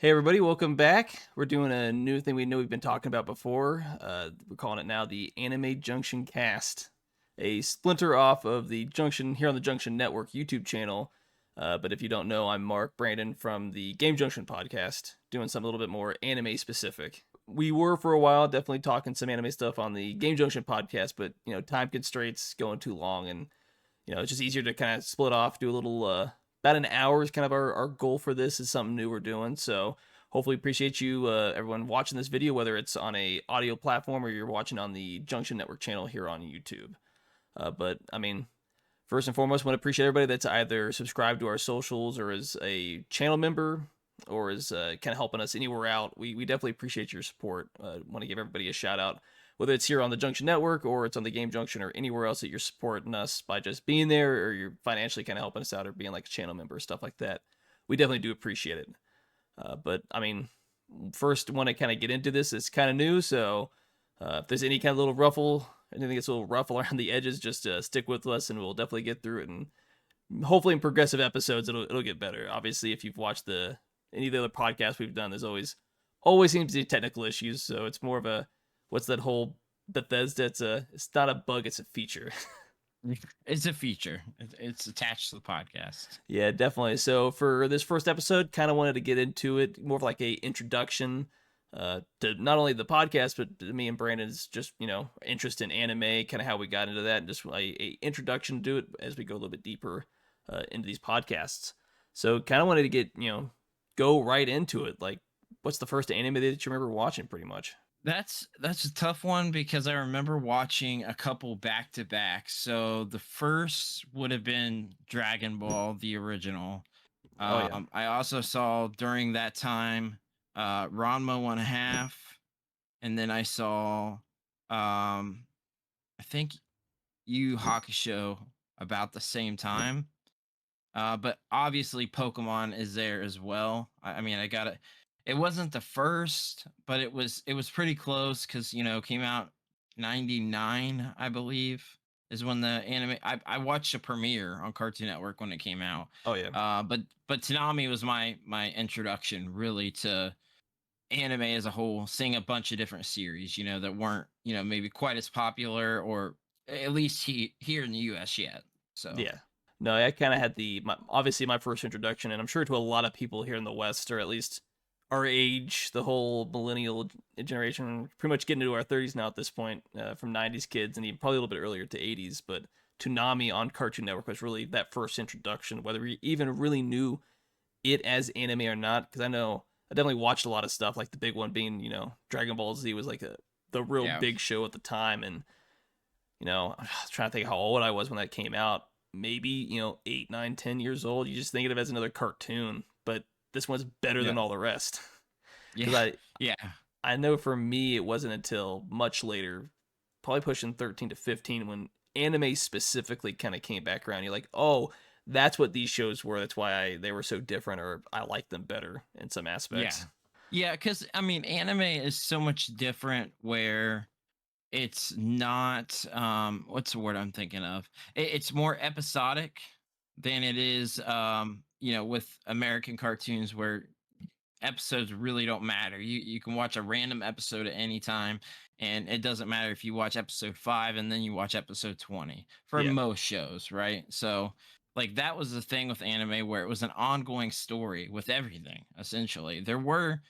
Hey everybody, welcome back. We're doing a new thing we know we've been talking about before. We're calling it now the Anime Junction Cast, a splinter off of the Junction here on the Junction Network YouTube channel. But if you don't know, I'm Mark Brandon from the Game Junction podcast, doing something a little bit more anime specific. We were for a while definitely talking some anime stuff on the Game Junction podcast, but time constraints going too long, and it's just easier to kind of split off, do a little about an hour is kind of our goal for this. Is something new we're doing, so hopefully appreciate you everyone watching this video, whether it's on a audio platform or you're watching on the Junction Network channel here on YouTube. But I mean, first and foremost, want to appreciate everybody that's either subscribed to our socials or is a channel member or is kind of helping us anywhere out. We definitely appreciate your support. Want to give everybody a shout out, whether it's here on the Junction Network or it's on the Game Junction or anywhere else that you're supporting us by just being there, or you're financially kind of helping us out or being like a channel member, stuff like that. We definitely do appreciate it. But I mean, first want to kind of get into this. It's kind of new, so if there's any kind of little ruffle, anything that's a little rough around the edges, just stick with us, and we'll definitely get through it. And hopefully, in progressive episodes, it'll get better. Obviously, if you've watched any of the other podcasts we've done, there's always seems to be technical issues. So it's more of a what's that whole Bethesda? It's not a bug, it's a feature. It's a feature. It's attached to the podcast. Yeah, definitely. So for this first episode, kind of wanted to get into it more of like a introduction to not only the podcast, but to me and Brandon's just interest in anime, kind of how we got into that, and just a introduction to it as we go a little bit deeper into these podcasts. So kind of wanted to get go right into it. Like, what's the first anime that you remember watching, pretty much? That's a tough one because I remember watching a couple back to back. So the first would have been Dragon Ball, the original. Oh yeah. I also saw during that time Ranma 1/2, and then I saw I think Yu Hakusho about the same time. But obviously Pokemon is there as well. I mean, I got it. It wasn't the first, but it was pretty close because came out 99, I believe, is when the anime. I watched a premiere on Cartoon Network when it came out. Oh yeah. But Toonami was my introduction really to anime as a whole, seeing a bunch of different series, that weren't maybe quite as popular, or at least here in the U.S. yet. So. Yeah. No, I kind of had obviously my first introduction, and I'm sure to a lot of people here in the West, or at least our age, the whole millennial generation, pretty much getting into our 30s now at this point, from 90s kids, and even probably a little bit earlier to 80s. But Toonami on Cartoon Network was really that first introduction, whether we even really knew it as anime or not. Because I know I definitely watched a lot of stuff, like the big one being, Dragon Ball Z was like the real Yeah. big show at the time, and I'm trying to think how old I was when that came out. Maybe 8, 9, 10 years old. You just think of it as another cartoon, but this one's better Yeah. than all the rest. Because Yeah. Yeah. I know for me it wasn't until much later, probably pushing 13 to 15, when anime specifically kind of came back around. You're like, oh, that's what these shows were. That's why they were so different, or I liked them better in some Yeah. aspects. Yeah, because I mean, anime is so much different where it's not what's the word I'm thinking of? It's more episodic than it is with American cartoons where episodes really don't matter. You can watch a random episode at any time, and it doesn't matter if you watch episode 5 and then you watch episode 20 for Yeah. most shows, right? So like that was the thing with anime where it was an ongoing story with everything. Essentially, there were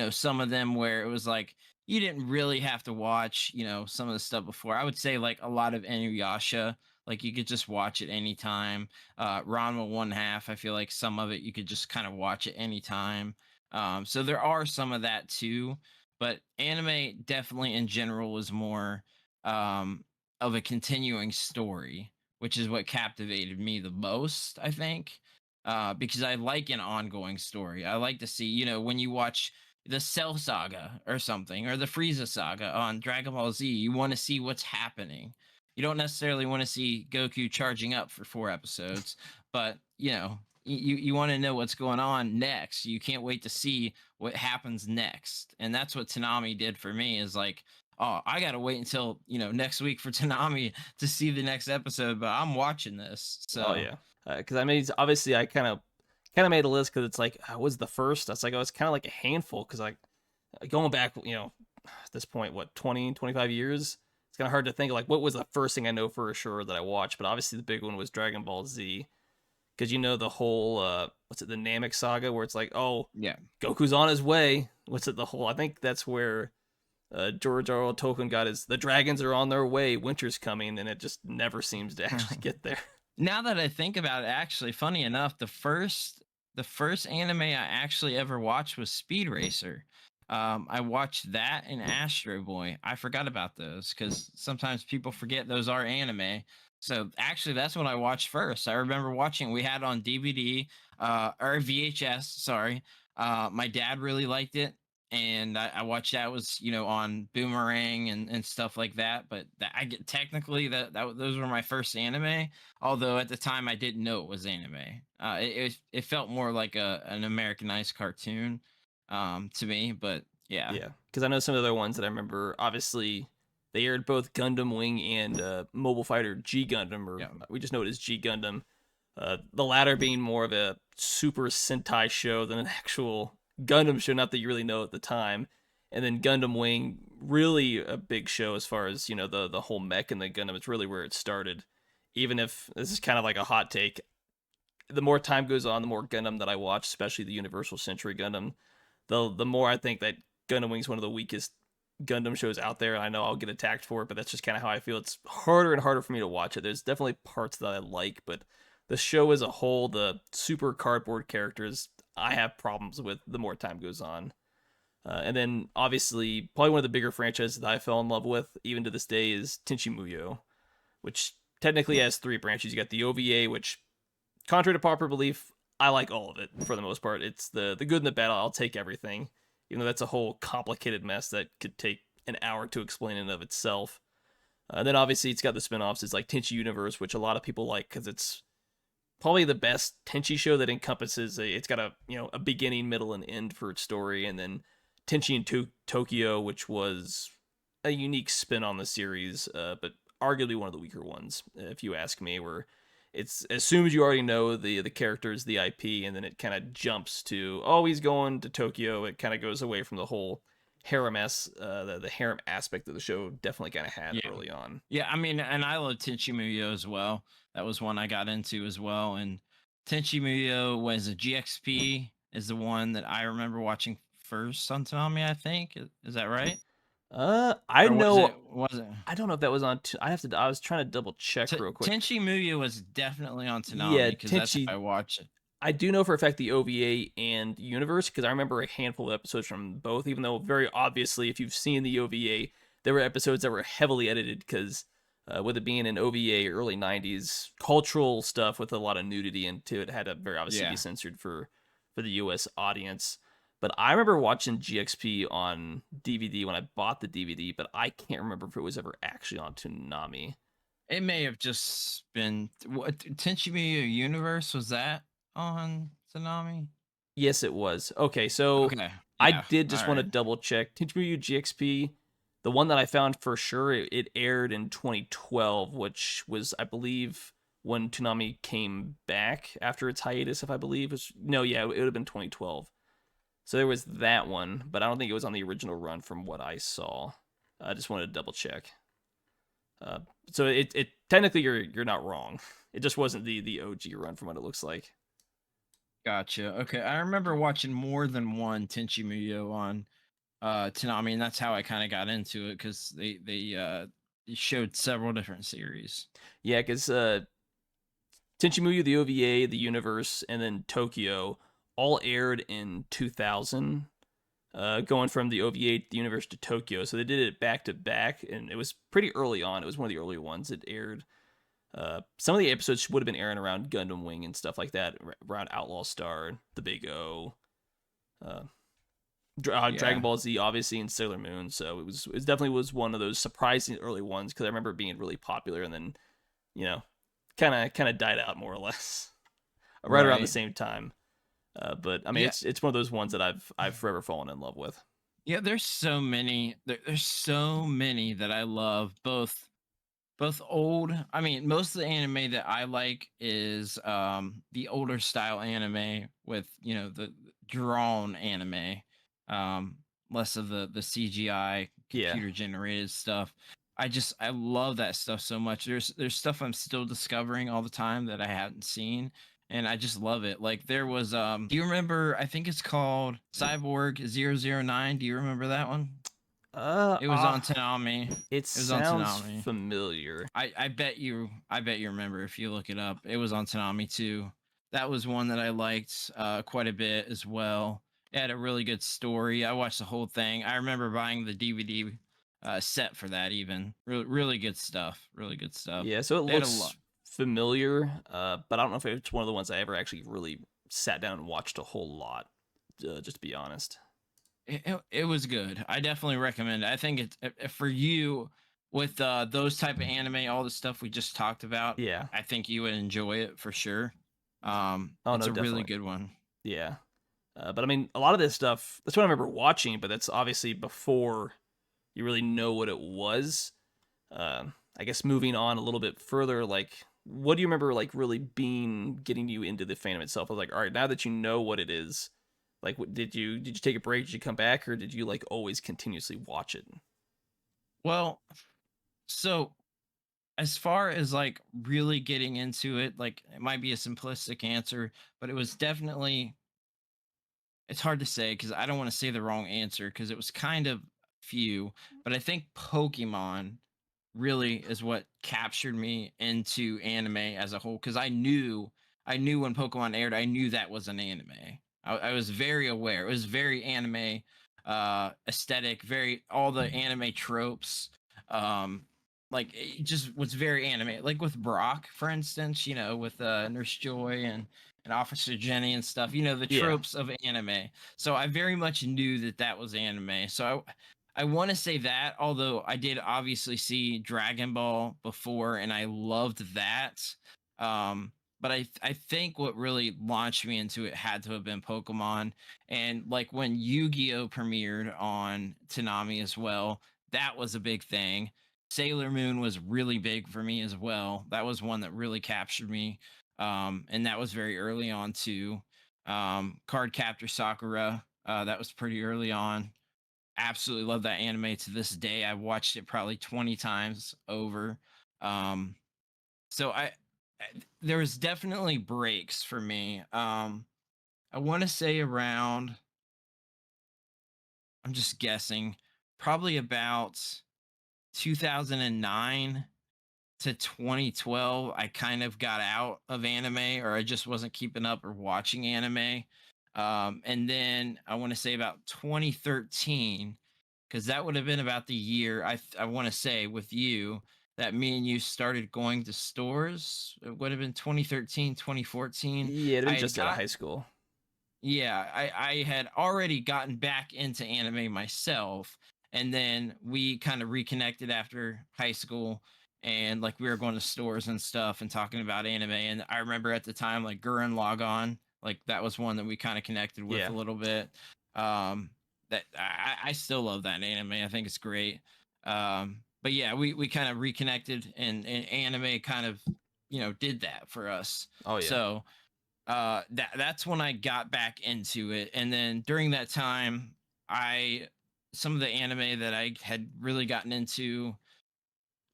some of them where it was like you didn't really have to watch some of the stuff before. I would say like a lot of Inuyasha, like you could just watch it anytime. Ranma 1/2, I feel like some of it you could just kind of watch it anytime. So there are some of that too, but anime definitely in general is more of a continuing story, which is what captivated me the most, I think, because I like an ongoing story. I like to see, when you watch the Cell Saga or something, or the Frieza Saga on Dragon Ball Z, you want to see what's happening. You don't necessarily want to see Goku charging up for 4 episodes, but you want to know what's going on next. You can't wait to see what happens next. And that's what Tanami did for me, is like, oh, I got to wait until, next week for Tanami to see the next episode, but I'm watching this. Oh So, yeah. Because I mean, obviously I kind of kind of made a list because it's like, was the first? I was like, oh, it's kind of like a handful because like going back, at this point, what, 20, 25 years? It's kind of hard to think like what was the first thing I know for sure that I watched, but obviously the big one was Dragon Ball Z because the whole what's it, the Namek saga where it's like, oh, Yeah. Goku's on his way. What's it, the whole? I think that's where George R. L. Tolkien got his the dragons are on their way, winter's coming, and it just never seems to actually get there. Now that I think about it, actually, funny enough, the first anime I actually ever watched was Speed Racer. I watched that and Astro Boy. I forgot about those because sometimes people forget those are anime. So actually, that's what I watched first. I remember watching. We had on DVD, or VHS. Sorry. My dad really liked it, and I watched that. Was on Boomerang and stuff like that. But I get technically that those were my first anime, although at the time I didn't know it was anime. It felt more like an Americanized cartoon, to me. But yeah, Yeah, because I know some of the other ones that I remember. Obviously, they aired both Gundam Wing and Mobile Fighter G Gundam, or yeah, we just know it as G Gundam. The latter being more of a Super Sentai show than an actual Gundam show, not that you really know at the time. And then Gundam Wing, really a big show as far as the whole mech and the Gundam. It's really where it started. Even if this is kind of like a hot take, the more time goes on, the more Gundam that I watch, especially the Universal Century Gundam, the more I think that Gundam Wing's one of the weakest Gundam shows out there. I know I'll get attacked for it, but that's just kind of how I feel. It's harder and harder for me to watch it. There's definitely parts that I like, but the show as a whole, the super cardboard characters, I have problems with the more time goes on. And then obviously, probably one of the bigger franchises that I fell in love with, even to this day, is Tenchi Muyo, which technically has three branches. You got the OVA, which, contrary to popular belief, I like all of it for the most part. It's the good and the bad. I'll take everything, even though that's a whole complicated mess that could take an hour to explain in and of itself. And then obviously it's got the spin-offs. It's like Tenchi Universe, which a lot of people like because it's probably the best Tenchi show that encompasses it's got a beginning, middle, and end for its story, and then Tenchi in Tokyo, which was a unique spin on the series, but arguably one of the weaker ones, if you ask me. Where it's as soon as you already know the characters, the IP, and then it kind of jumps to, oh, he's going to Tokyo. It kind of goes away from the whole the harem aspect that the show definitely kind of had yeah, early on. yeah. I mean, and I love Tenchi Muyo as well. That was one I got into as well. And Tenchi Muyo was a GXP, is the one that I remember watching first on Toonami. I think is that right? I Or was it know. was it? I don't know if that was on. I have to. I was trying to double check real quick. Tenchi Muyo was definitely on Toonami Yeah, because that's how Tenchi. I watched it. I do know for a fact the OVA and Universe because I remember a handful of episodes from both. Even though very obviously, if you've seen the OVA, there were episodes that were heavily edited because with it being an OVA early '90s cultural stuff with a lot of nudity into it, had to very obviously be Yeah. censored for the U.S. audience. But I remember watching GXP on DVD when I bought the DVD, but I can't remember if it was ever actually on Toonami. It may have just been what Tenchi Muyo Universe, was that on Toonami? Yes, it was. Okay, so Okay. I Yeah. did All just want to right. double check. Teach Me You GXP, the one that I found for sure, it aired in 2012, which was, I believe, when Toonami came back after its hiatus, if I believe. No, yeah, it would have been 2012. So there was that one, but I don't think it was on the original run from what I saw. I just wanted to double check. Uh, so it technically you're not wrong. It just wasn't the OG run from what it looks like. Gotcha. Okay. I remember watching more than one Tenchi Muyo on Toonami, and that's how I kind of got into it because they showed several different series. Yeah, because Tenchimuyo, the OVA, the Universe, and then Tokyo all aired in 2000, going from the OVA, the Universe to Tokyo. So they did it back to back, and it was pretty early on. It was one of the early ones that aired. Some of the episodes would have been airing around Gundam Wing and stuff like that, around Outlaw Star, The Big O, uh, Dragon Yeah. Ball Z, obviously, and Sailor Moon. So it definitely was one of those surprising early ones because I remember it being really popular, and then you know, kind of died out more or less right around the Right. same time. But I mean, Yeah. it's one of those ones that I've forever fallen in love with. Yeah. There's so many. There's so many that I love. Both. both old. I mean, most of the anime that I like is the older style anime with, the drawn anime. Um Less of the CGI Yeah. computer generated stuff. I love that stuff so much. There's stuff I'm still discovering all the time that I hadn't seen, and I just love it. Like there was do you remember, I think it's called Cyborg 009. Do you remember that one? Uh, It was uh, on Toonami. it It was on sounds Toonami. familiar. I bet you remember if you look it up. It was on Toonami too. That was one that I liked quite a bit as well. It had a really good story. I watched the whole thing. I remember buying the DVD set for that even. Really, really good stuff. Really good stuff. Yeah, so it They had a lot. looks familiar, but I don't know if it's one of the ones I ever actually really sat down and watched a whole lot. Just to be honest. It was good. I definitely recommend it. I think it's for you with those type of anime, all the stuff we just talked about. Yeah. I think you would enjoy it for sure. Oh It's no, a really definitely. good one. Yeah. But I mean, a lot of this stuff. That's what I remember watching, but that's obviously before you really know what it was. Uh, I guess moving on a little bit further, like, what do you remember, like, really being getting you into the fandom itself? I was like, all right, now that you know what it is, like, did you take a break? Did you come back, or did you like always continuously watch it? Well, so as far as like really getting into it, like it might be a simplistic answer, but it was definitely, it's hard to say because I don't want to say the wrong answer because it was kind of few, but I think Pokemon really is what captured me into anime as a whole because I knew when Pokemon aired, I knew that was an anime. I was very aware. It was very anime aesthetic, very all the anime tropes. Um like it just was very anime. Like with Brock, for instance, with Nurse Joy and Officer Jenny and stuff, the Yeah. tropes of anime. So I very much knew that that was anime. So I want to say that, although I did obviously see Dragon Ball before, and I loved that. Um, but I think what really launched me into it had to have been Pokemon, and like when Yu-Gi-Oh premiered on Toonami as well, that was a big thing. Sailor Moon was really big for me as well. That was one that really captured me, and that was very early on too. Card Captor Sakura, that was pretty early on. Absolutely love that anime to this day. I've watched it probably 20 times over. Um, so there was definitely breaks for me. I want to say around, I'm just guessing, probably about 2009 to 2012, I kind of got out of anime, or I just wasn't keeping up or watching anime. And then I want to say about 2013, because that would have been about the year I want to say with you that me and you started going to stores. It would have been 2013, 2014. Yeah, it'd I been had just out of got high school. Yeah, I had already gotten back into anime myself, and then we kind of reconnected after high school, and like we were going to stores and stuff and talking about anime. And I remember at the time like Gurren Lagann, like that was one that we kind of connected with Yeah. a little bit. Um, that I still love that anime. I think it's great. But yeah, we kind of reconnected, and anime kind of did that for us. Oh yeah. So that's when I got back into it. And then during that time, I some of the anime that I had really gotten into,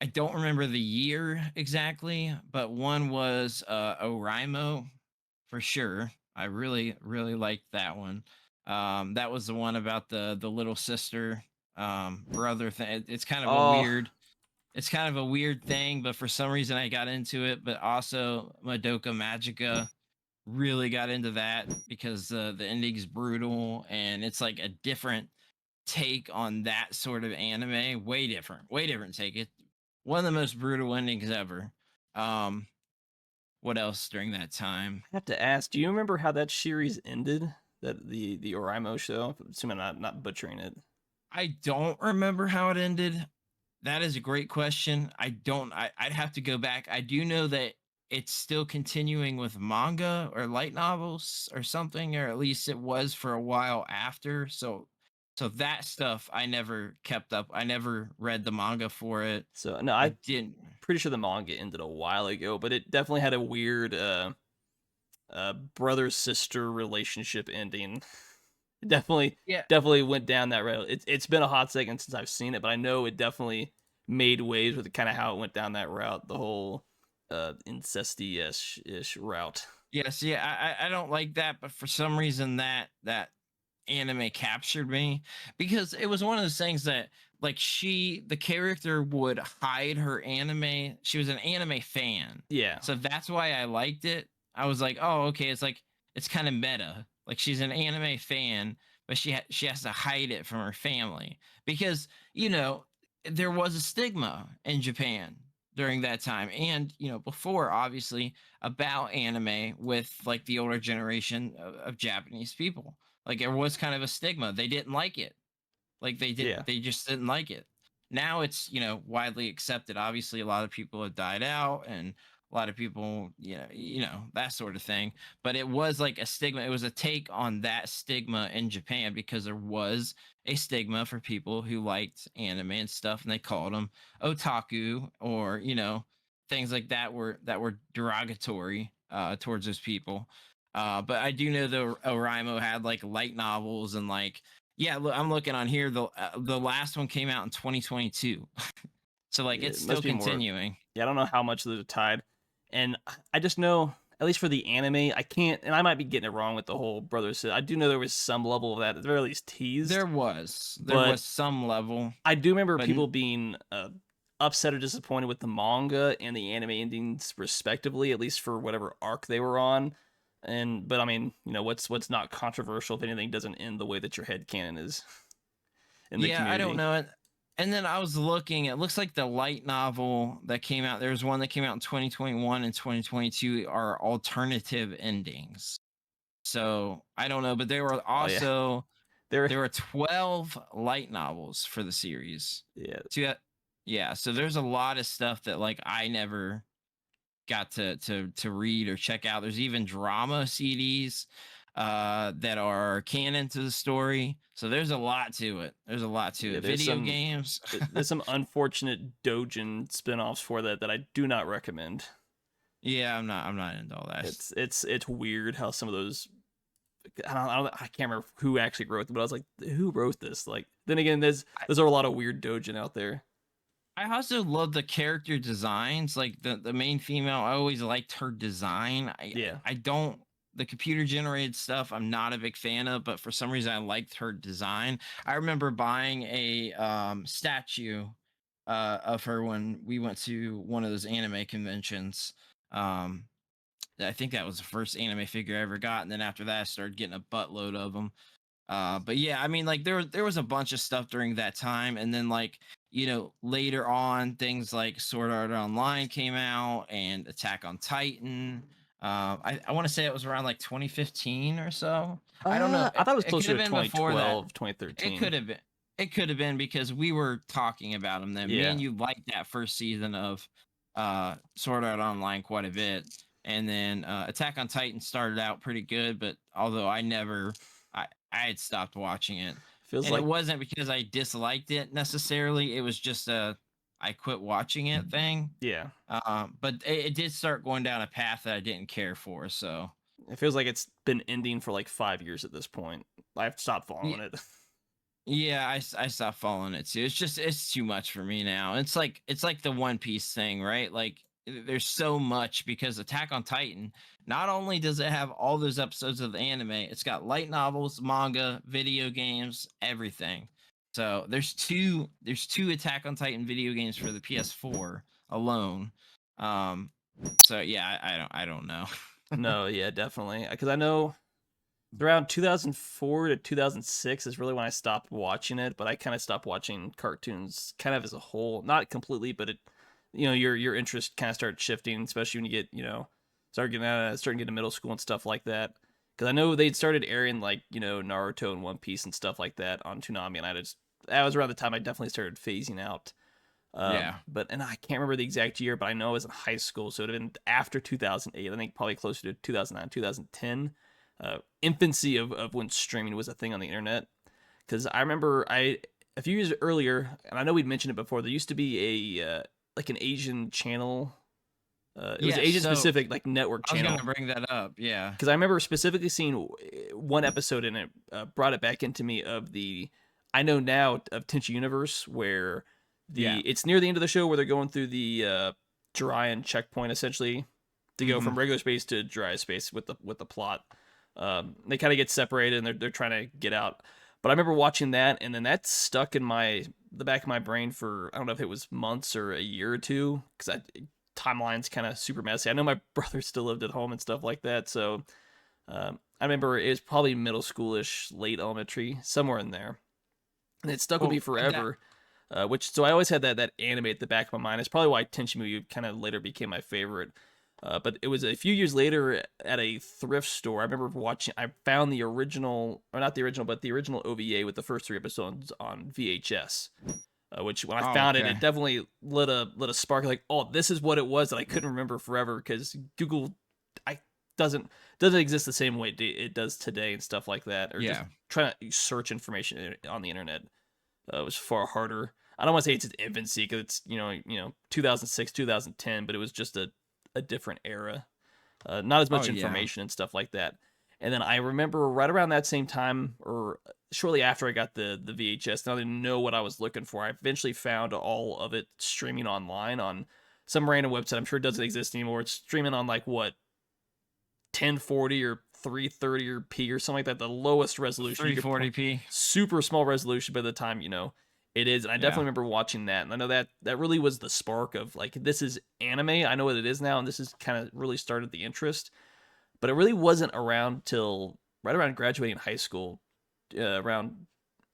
I don't remember the year exactly, but one was Oraimo for sure. I really really liked that one. That was the one about the little sister brother thing. Oh, It's kind of a weird thing, but for some reason I got into it. But also Madoka Magica, really got into that because the ending's brutal, and it's like a different take on that sort of anime. Way different take. It one of the most brutal endings ever. Um, what else during that time? I have to ask. Do you remember how that series ended? That the Oraimo show. I'm assuming I'm not butchering it. I don't remember how it ended. That is a great question. I'd have to go back. I do know that it's still continuing with manga or light novels or something, or at least it was for a while after. So So that stuff I never kept up. I never read the manga for it. So no, I I'm didn't. pretty sure the manga ended a while ago, but it definitely had a weird brother sister relationship ending. It Yeah. definitely went down that road. It's been a hot second since I've seen it, but I know it definitely made waves with kind of how it went down that route, the whole incesty ish route. Yes. Yeah. I don't like that, but for some reason that anime captured me because it was one of those things that like the character would hide her anime. She was an anime fan. Yeah, So that's why I liked it. I was like, "Oh, okay, it's like it's kind of meta. Like she's an anime fan, but she has to hide it from her family because, you know, there was a stigma in Japan during that time and, before obviously about anime with like the older generation of Japanese people like there was kind of a stigma. They didn't like it. Like yeah, they just didn't like it. Now it's, widely accepted. Obviously a lot of people have died out and a lot of people, that sort of thing. But it was like a stigma. It was a take on that stigma in Japan because there was a stigma for people who liked anime and stuff and they called them otaku or, things like that were derogatory towards those people. But I do know the Oraimo had like light novels and like yeah, look, I'm looking on here. The last one came out in 2022, so like yeah. it's It still must be more. continuing. Yeah, I don't know how much those are tied, and I just know at least for the anime, I can't, and I might be getting it wrong with the whole brother. I do know there was some level of that at the very least teased, There was but some level, I do remember but people being upset or disappointed with the manga and the anime endings respectively, at least for whatever arc they were on. And but I mean, what's not controversial if anything doesn't end the way that your head canon is in the yeah, I don't community. know it. And then I was looking. It looks like the light novel that came out. There was one that came out in 2021 and 2022 are alternative endings. So I don't know, but Oh yeah, there. there were 12 light novels for the series. Yeah, So yeah, so there's a lot of stuff that like I never got to read or check out. There's even drama CDs that are canon to the story. So there's a lot to it. There's a lot to yeah. it. Video games. There's some unfortunate dojin spin-offs for that I do not recommend. Yeah, I'm not into all that. It's weird how some of those I can't remember who actually wrote them, but I was like, who wrote this? Like, then again, there's a lot of weird dojin out there. I also love the character designs. Like the main female, I always liked her design. Yeah. I don't the computer generated stuff. I'm not a big fan of, but for some reason I liked her design. I remember buying a statue of her when we went to one of those anime conventions. Um, I think that was the first anime figure I ever got, and then after that, I started getting a buttload of them. But yeah, I mean, like there was a bunch of stuff during that time, and then like later on, things like Sword Art Online came out and Attack on Titan. I want to say it was around like 2015 or so. I don't know. I thought it was It could closer have to been before that. 2012, It 2013. could have been. It could have been because we were talking about them then. Me Yeah. and you liked that first season of Sword Art Online quite a bit, and then Attack on Titan started out pretty good, but although I had stopped watching it, Feels and it like wasn't because I disliked it necessarily. It was just a I quit watching it thing. yeah. But it did start going down a path that I didn't care for. So It feels like it's been ending for like 5 years at this point. I've stopped yeah, following it. yeah, I stopped following it too. It's too much for me now. It's like the One Piece thing, right? Like there's so much because Attack on Titan, not only does it have all those episodes of the anime, it's got light novels, manga, video games, everything. So there's two Attack on Titan video games for the PS4 alone. Um so yeah, I don't know. No, yeah, definitely. Because I know around 2004 to 2006 is really when I stopped watching it, but I kind of stopped watching cartoons kind of as a whole, not completely, but your interest kind of started shifting, especially when you get, starting getting to middle school and stuff like that. Because I know they'd started airing like, Naruto and One Piece and stuff like that on Toonami, and that was around the time I definitely started phasing out. Yeah. And I can't remember the exact year, but I know I was in high school, so it would have been after 2008. I think probably closer to 2009, 2010, infancy of when streaming was a thing on the internet. because I remember a few years earlier, and I know we'd mentioned it before. There used to be a like an Asian channel. It was Yes, Asian so specific like network I was gonna channel. bring that up. Yeah. Because I remember specifically seeing one episode in it, brought it back into me of the I know now of Tenchi Universe, where Yeah. it's near the end of the show where they're going through the Jirayan checkpoint essentially to go Hmm. from regular space to dry space with the plot. They kind of get separated and they're trying to get out. But I remember watching that, and then that stuck in the back of my brain for I don't know if it was months or a year or two, because timeline's kind of super messy. I know my brother still lived at home and stuff like that, so I remember it was probably middle schoolish, late elementary, somewhere in there, and it stuck with me Well, that forever. Which so I always had that anime at the back of my mind. It's probably why Tenchimu kind of later became my favorite. But it was a few years later at a thrift store. I remember watching. I found the original, or not the original, but the original OVA with the first 3 episodes on VHS. Which when I oh, found it, okay. it definitely lit a spark. Like, oh, this is what it was that I couldn't remember forever because Google, I doesn't doesn't exist the same way it does today and stuff like that. Or just Yeah. trying to search information on the internet was far harder. I don't want to say it's its infancy because it's 2006 2010, but it was just a different era. Not as Oh much yeah. information and stuff like that. And then I remember right around that same time, or shortly after I got the VHS, and I didn't know what I was looking for. I eventually found all of it streaming online on some random website. I'm sure it doesn't exist anymore. It's streaming on like what 1040 or 330 or P or something like that. The lowest resolution you could, 340p. super small resolution by the time it is. And I definitely Yeah. remember watching that, and I know that really was the spark of like this is anime. I know what it is now, and this is kind of really started the interest. But it really wasn't around till right around graduating high school, around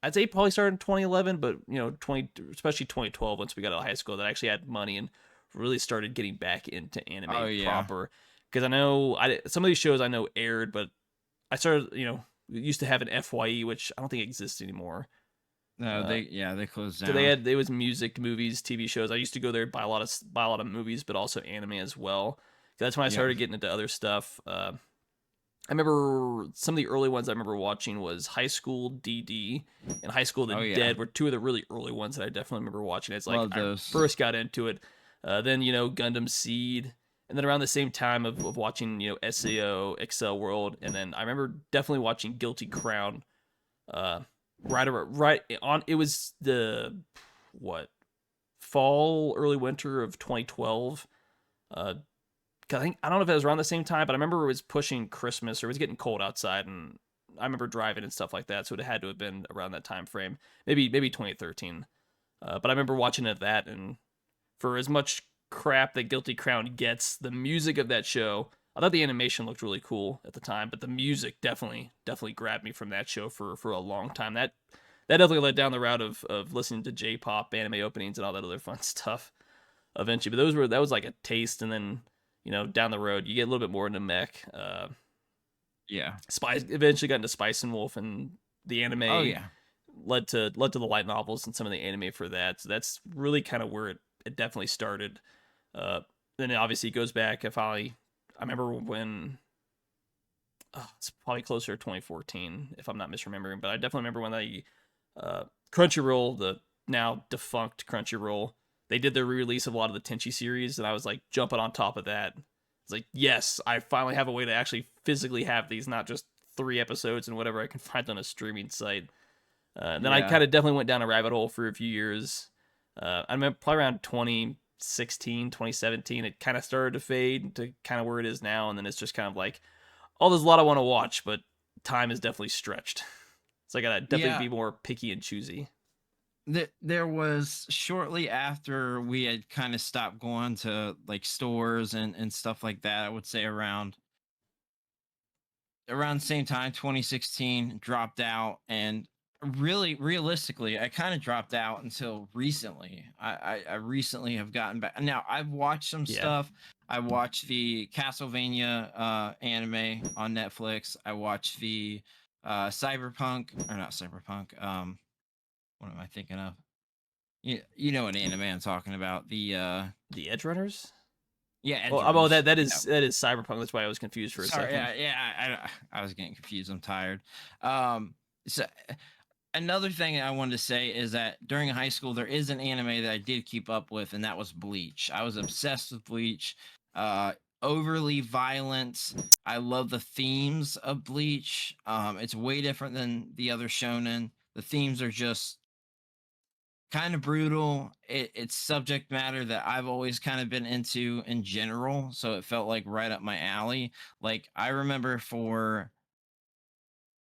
I'd say probably started in 2011, but 20 especially 2012 once we got out of high school that I actually had money and really started getting back into Oh anime yeah. proper. Because I know some of these shows I know aired, but I started used to have an FYE, which I don't think exists anymore. No, Uh, they closed so they down. had it was music, movies, TV shows. I used to go there buy a lot of movies, but also anime as well. That's when I Yep. started getting into other stuff. I remember some of the early ones I remember watching was High School DD and High School the Oh yeah. Dead were two of the really early ones that I definitely remember watching. It's like Love I those. first got into it. Then Gundam Seed, and then around the same time of watching SAO, Excel World, and then I remember definitely watching Guilty Crown. Uh, right on. It was the what fall, early winter of 2012. 'Cause I don't know if it was around the same time, but I remember it was pushing Christmas or it was getting cold outside, and I remember driving and stuff like that. So it had to have been around that time frame, maybe 2013. But I remember watching it that, and for as much crap that Guilty Crown gets, the music of that show, I thought the animation looked really cool at the time, but the music definitely grabbed me from that show for a long time. That definitely led down the route of listening to J-pop, anime openings, and all that other fun stuff eventually. But that was like a taste, and then down the road you get a little bit more into mech. Yeah. Spice eventually got into Spice and Wolf, and the Oh anime yeah. led to the light novels and some of the anime for that. So that's really kind of where it definitely started. Uh, then it obviously goes back. I remember when it's probably closer to 2014 if I'm not misremembering, but I definitely remember when Crunchyroll, the now defunct Crunchyroll, they did their re-release of a lot of the Tenchi series, and I was like jumping on top of that. It's like, yes, I finally have a way to actually physically have these, not just 3 episodes and whatever I can find on a streaming site. And then I Yeah. kind of definitely went down a rabbit hole for a few years. I remember probably around 2016, 2017, it kind of started to fade to kind of where it is now, and then it's just kind of like, oh, there's a lot I want to watch, but time is definitely stretched. So I gotta definitely Yeah. be more picky and choosy. There was shortly after we had kind of stopped going to like stores and stuff like that. I would say around the same time 2016 dropped out, and really realistically I kind of dropped out until recently. I recently have gotten back. Now I've watched some Yeah. stuff. I watched the Castlevania anime on Netflix. I watched the cyberpunk, or not cyberpunk, what am I thinking of? You know what anime I'm talking about, the The Edge Runners? yeah, Oh, Edge that Runners. that Yeah. is that is Cyberpunk. That's why I was confused for a Sorry, second. yeah, yeah. I was getting confused. I'm tired. So another thing I wanted to say is that during high school, there is an anime that I did keep up with, and that was Bleach. I was obsessed with Bleach. Uh, Overly violent. I love the themes of Bleach. It's way different than the other shonen. The themes are just kind of brutal. It's subject matter that I've always kind of been into in general, so it felt like right up my alley. Like I remember for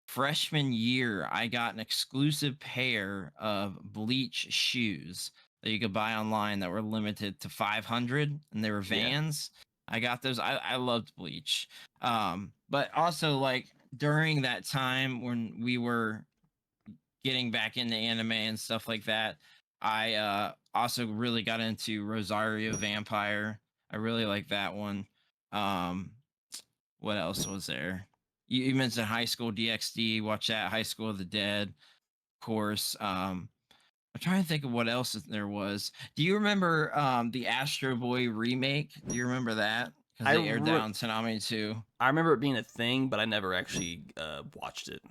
freshman year, I got an exclusive pair of Bleach shoes that you could buy online that were limited to 500, and they were Yeah. Vans. I got those. I loved Bleach. But also like during that time when we were getting back into anime and stuff like that, I also really got into Rosario Vampire. I really like that one. Um, what else was there? You mentioned High School DxD. Watch that. High School of the Dead, of course. I'm trying to think of what else there was. Do you remember the Astro Boy remake? Do you remember that? Because I they aired that re- on Toonami too. I remember it being a thing, but I never actually watched it.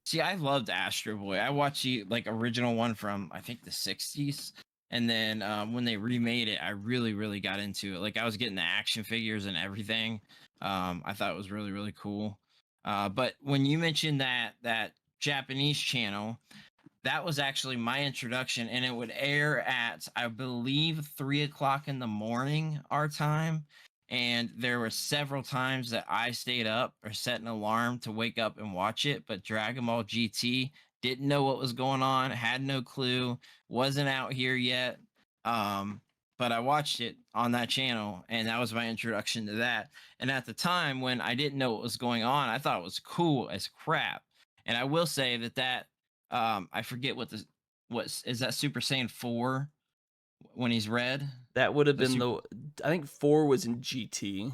See, I loved Astro Boy. I watched the like original one from I think the '60s, and then when they remade it, I really, really got into it. Like I was getting the action figures and everything. I thought it was really, really cool. But when you mentioned that Japanese channel, that was actually my introduction, and it would air at I believe 3 o'clock in the morning our time. And there were several times that I stayed up or set an alarm to wake up and watch it, but Dragon Ball GT didn't know what was going on, had no clue, wasn't out here yet. Um, but I watched it on that channel, and that was my introduction to that. And at the time when I didn't know what was going on, I thought it was cool as crap. And I will say that I forget what is that Super Saiyan 4 when he's red? That would have The been super the. I think 4 was in GT.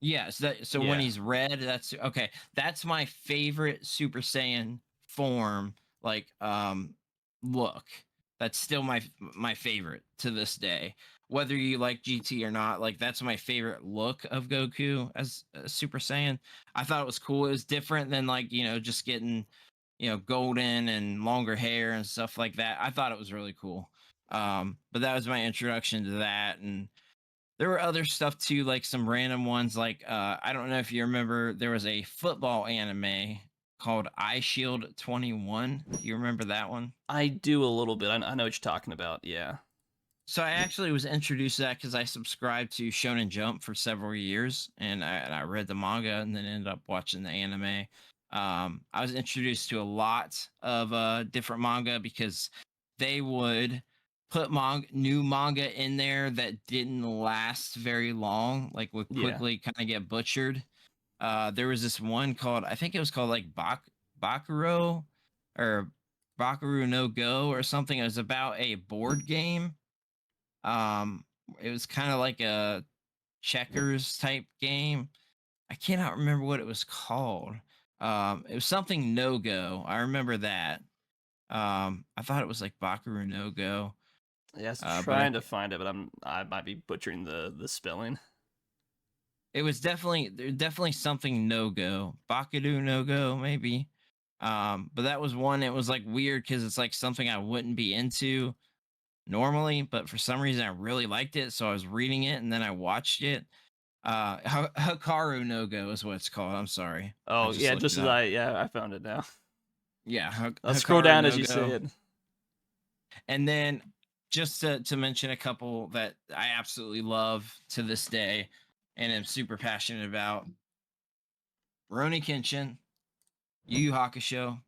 Yeah, so when Yeah, he's red, that's okay. That's my favorite Super Saiyan form, like look. That's still my favorite to this day. Whether you like GT or not, like that's my favorite look of Goku as a Super Saiyan. I thought it was cool. It was different than like, just getting, golden and longer hair and stuff like that. I thought it was really cool. But that was my introduction to that, and there were other stuff too, like some random ones. Like I don't know if you remember, there was a football anime called Eye Shield 21. You remember that one? I do a little bit. I know what you're talking about. Yeah. So I actually was introduced to that because I subscribed to Shonen Jump for several years, and I read the manga and then ended up watching the anime. I was introduced to a lot of different manga because they would put new manga in there that didn't last very long, like would Yeah. quickly kind of get butchered. There was this one called, I think it was called like Bakuro or Bakaru no Go or something. It was about a board game. um, it was kind of like a checkers type game. I cannot remember what it was called. It was something no go. I remember that. I thought it was like Bakaru no go. Yeah, I was But trying to find it, but I might be butchering the spelling. it was definitely something no go. Bakaru no go maybe. But that was one. It was like weird because it's like something I wouldn't be into normally, but for some reason I really liked it, so I was reading it and then I watched it. Hikaru no Go is what it's called. I'm sorry, I Oh just yeah, looked just it as up. I found it now. Yeah, I'll scroll Hikaru down as no you say Go. it. And then just to mention a couple that I absolutely love to this day and am super passionate about: Roni Kenshin, Yu Yu Hakusho,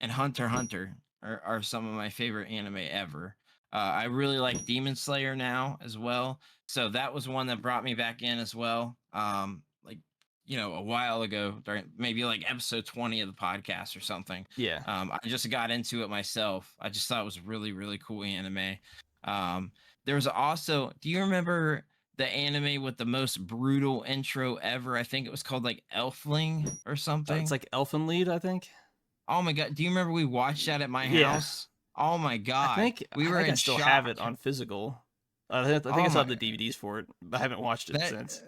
and Hunter x Hunter are some of my favorite anime ever. I really like Demon Slayer now as well, so that was one that brought me back in as well. Like a while ago, during maybe like episode 20 of the podcast or something. Yeah. I just got into it myself. I just thought it was really, really cool anime. Um, there was also, do you remember the anime with the most brutal intro ever? I think it was called like Elfling or It's something. like Elfen Lied, I think. Oh my god, do you remember we watched that at my Yeah. house? Oh my I god. think We I were think I in still have it shock. on physical. I think I Oh still have my the DVDs for it, but I haven't watched it that since.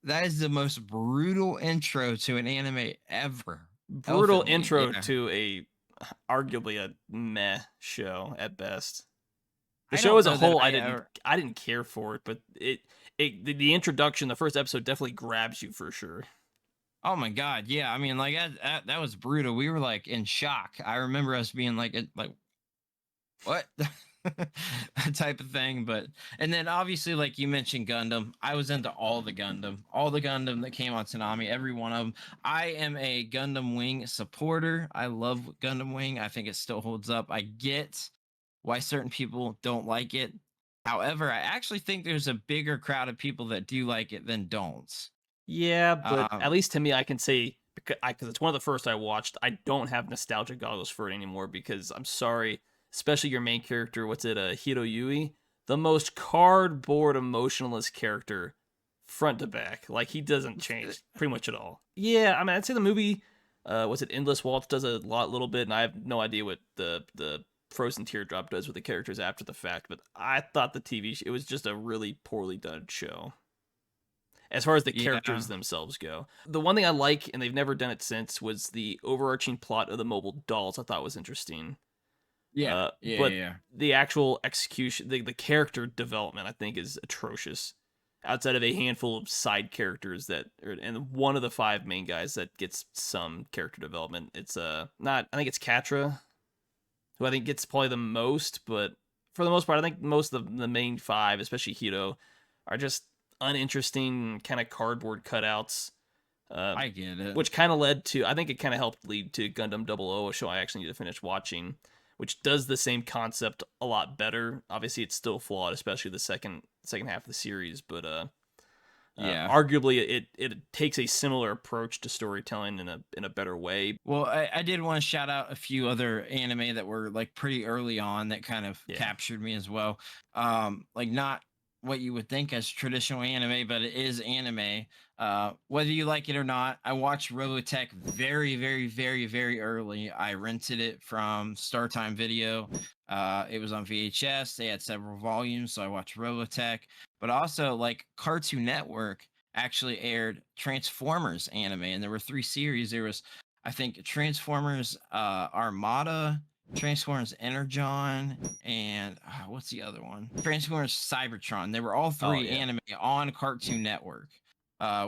that is the most brutal intro to an anime ever. Brutal Elfin Lied, intro yeah. to a arguably a meh show at best. The I show don't as a know that whole, I ever. I didn't care for it, but the introduction, the first episode definitely grabs you for sure. Oh my god, yeah. I mean, like that was brutal. We were like in shock. I remember us being like, like what that type of thing. But and then obviously, like you mentioned, Gundam. I was into all the Gundam that came on Toonami, every one of them. I am a Gundam Wing supporter. I love Gundam Wing. I think it still holds up. I get why certain people don't like it. However, I actually think there's a bigger crowd of people that do like it than don't. Yeah, but at Um, least to me, I can say because it's one of the first I watched. I don't have nostalgia goggles for it anymore because I'm sorry, especially your main character. What's it? Hiro Yui, the most cardboard emotionless character, front to back. Like he doesn't change pretty much at all. Yeah, I mean, I'd say the movie, what's it? Endless Waltz does a little bit, and I have no idea what the Frozen Teardrop does with the characters after the fact. But I thought the it was just a really poorly done show as far as the yeah, characters themselves go. The one thing I like, and they've never done it since, was the overarching plot of the mobile dolls. I thought was interesting. yeah, yeah, But yeah. the actual execution, the character development, I think, is atrocious. Outside of a handful of side characters and one of the five main guys that gets some character development, it's not. I think it's Katra, who I think gets probably the most, but for the most part, I think most of the main five, especially Hito, are just uninteresting kind of cardboard cutouts. Uh, I get it. which kind of led to, I think it kind of helped lead to Gundam 00, a show I actually need to finish watching, which does the same concept a lot better. Obviously, it's still flawed, especially the second half of the series, but Yeah. arguably it takes a similar approach to storytelling in a better way. Well, I did want to shout out a few other anime that were like pretty early on that kind of Yeah. captured me as well. Like not what you would think as traditional anime, but it is anime. Whether you like it or not, I watched Robotech very, very, very, very early. I rented it from StarTime Video. It was on VHS. They had several volumes, so I watched Robotech. But also, like Cartoon Network actually aired Transformers anime, and there were three series. There was, I think, Transformers Armada, Transformers Energon, and what's the other one? Transformers Cybertron. They were all Oh three yeah. anime on Cartoon Network,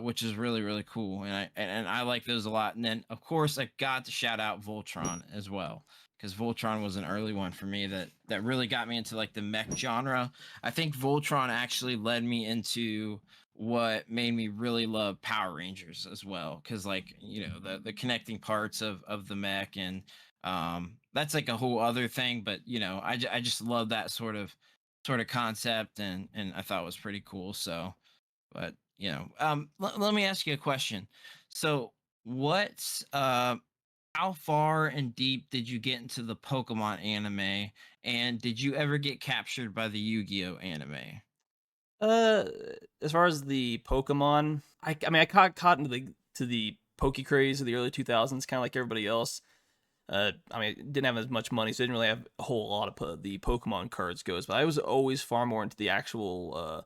which is really really cool, and I like those a lot. And then of course I got to shout out Voltron as well, because Voltron was an early one for me that really got me into like the mech genre. I think Voltron actually led me into what made me really love Power Rangers as well, because like the connecting parts of the mech, and that's like a whole other thing. But I just love that sort of concept, and I thought it was pretty cool. So, but let me ask you a question. So, what's how far and deep did you get into the Pokemon anime, and did you ever get captured by the Yu-Gi-Oh anime? Uh, as far as the Pokemon, I mean I caught into the Poke craze of the early 2000s, kind of like everybody else. I mean, didn't have as much money, so didn't really have a whole lot of the Pokemon cards goes. But I was always far more into the actual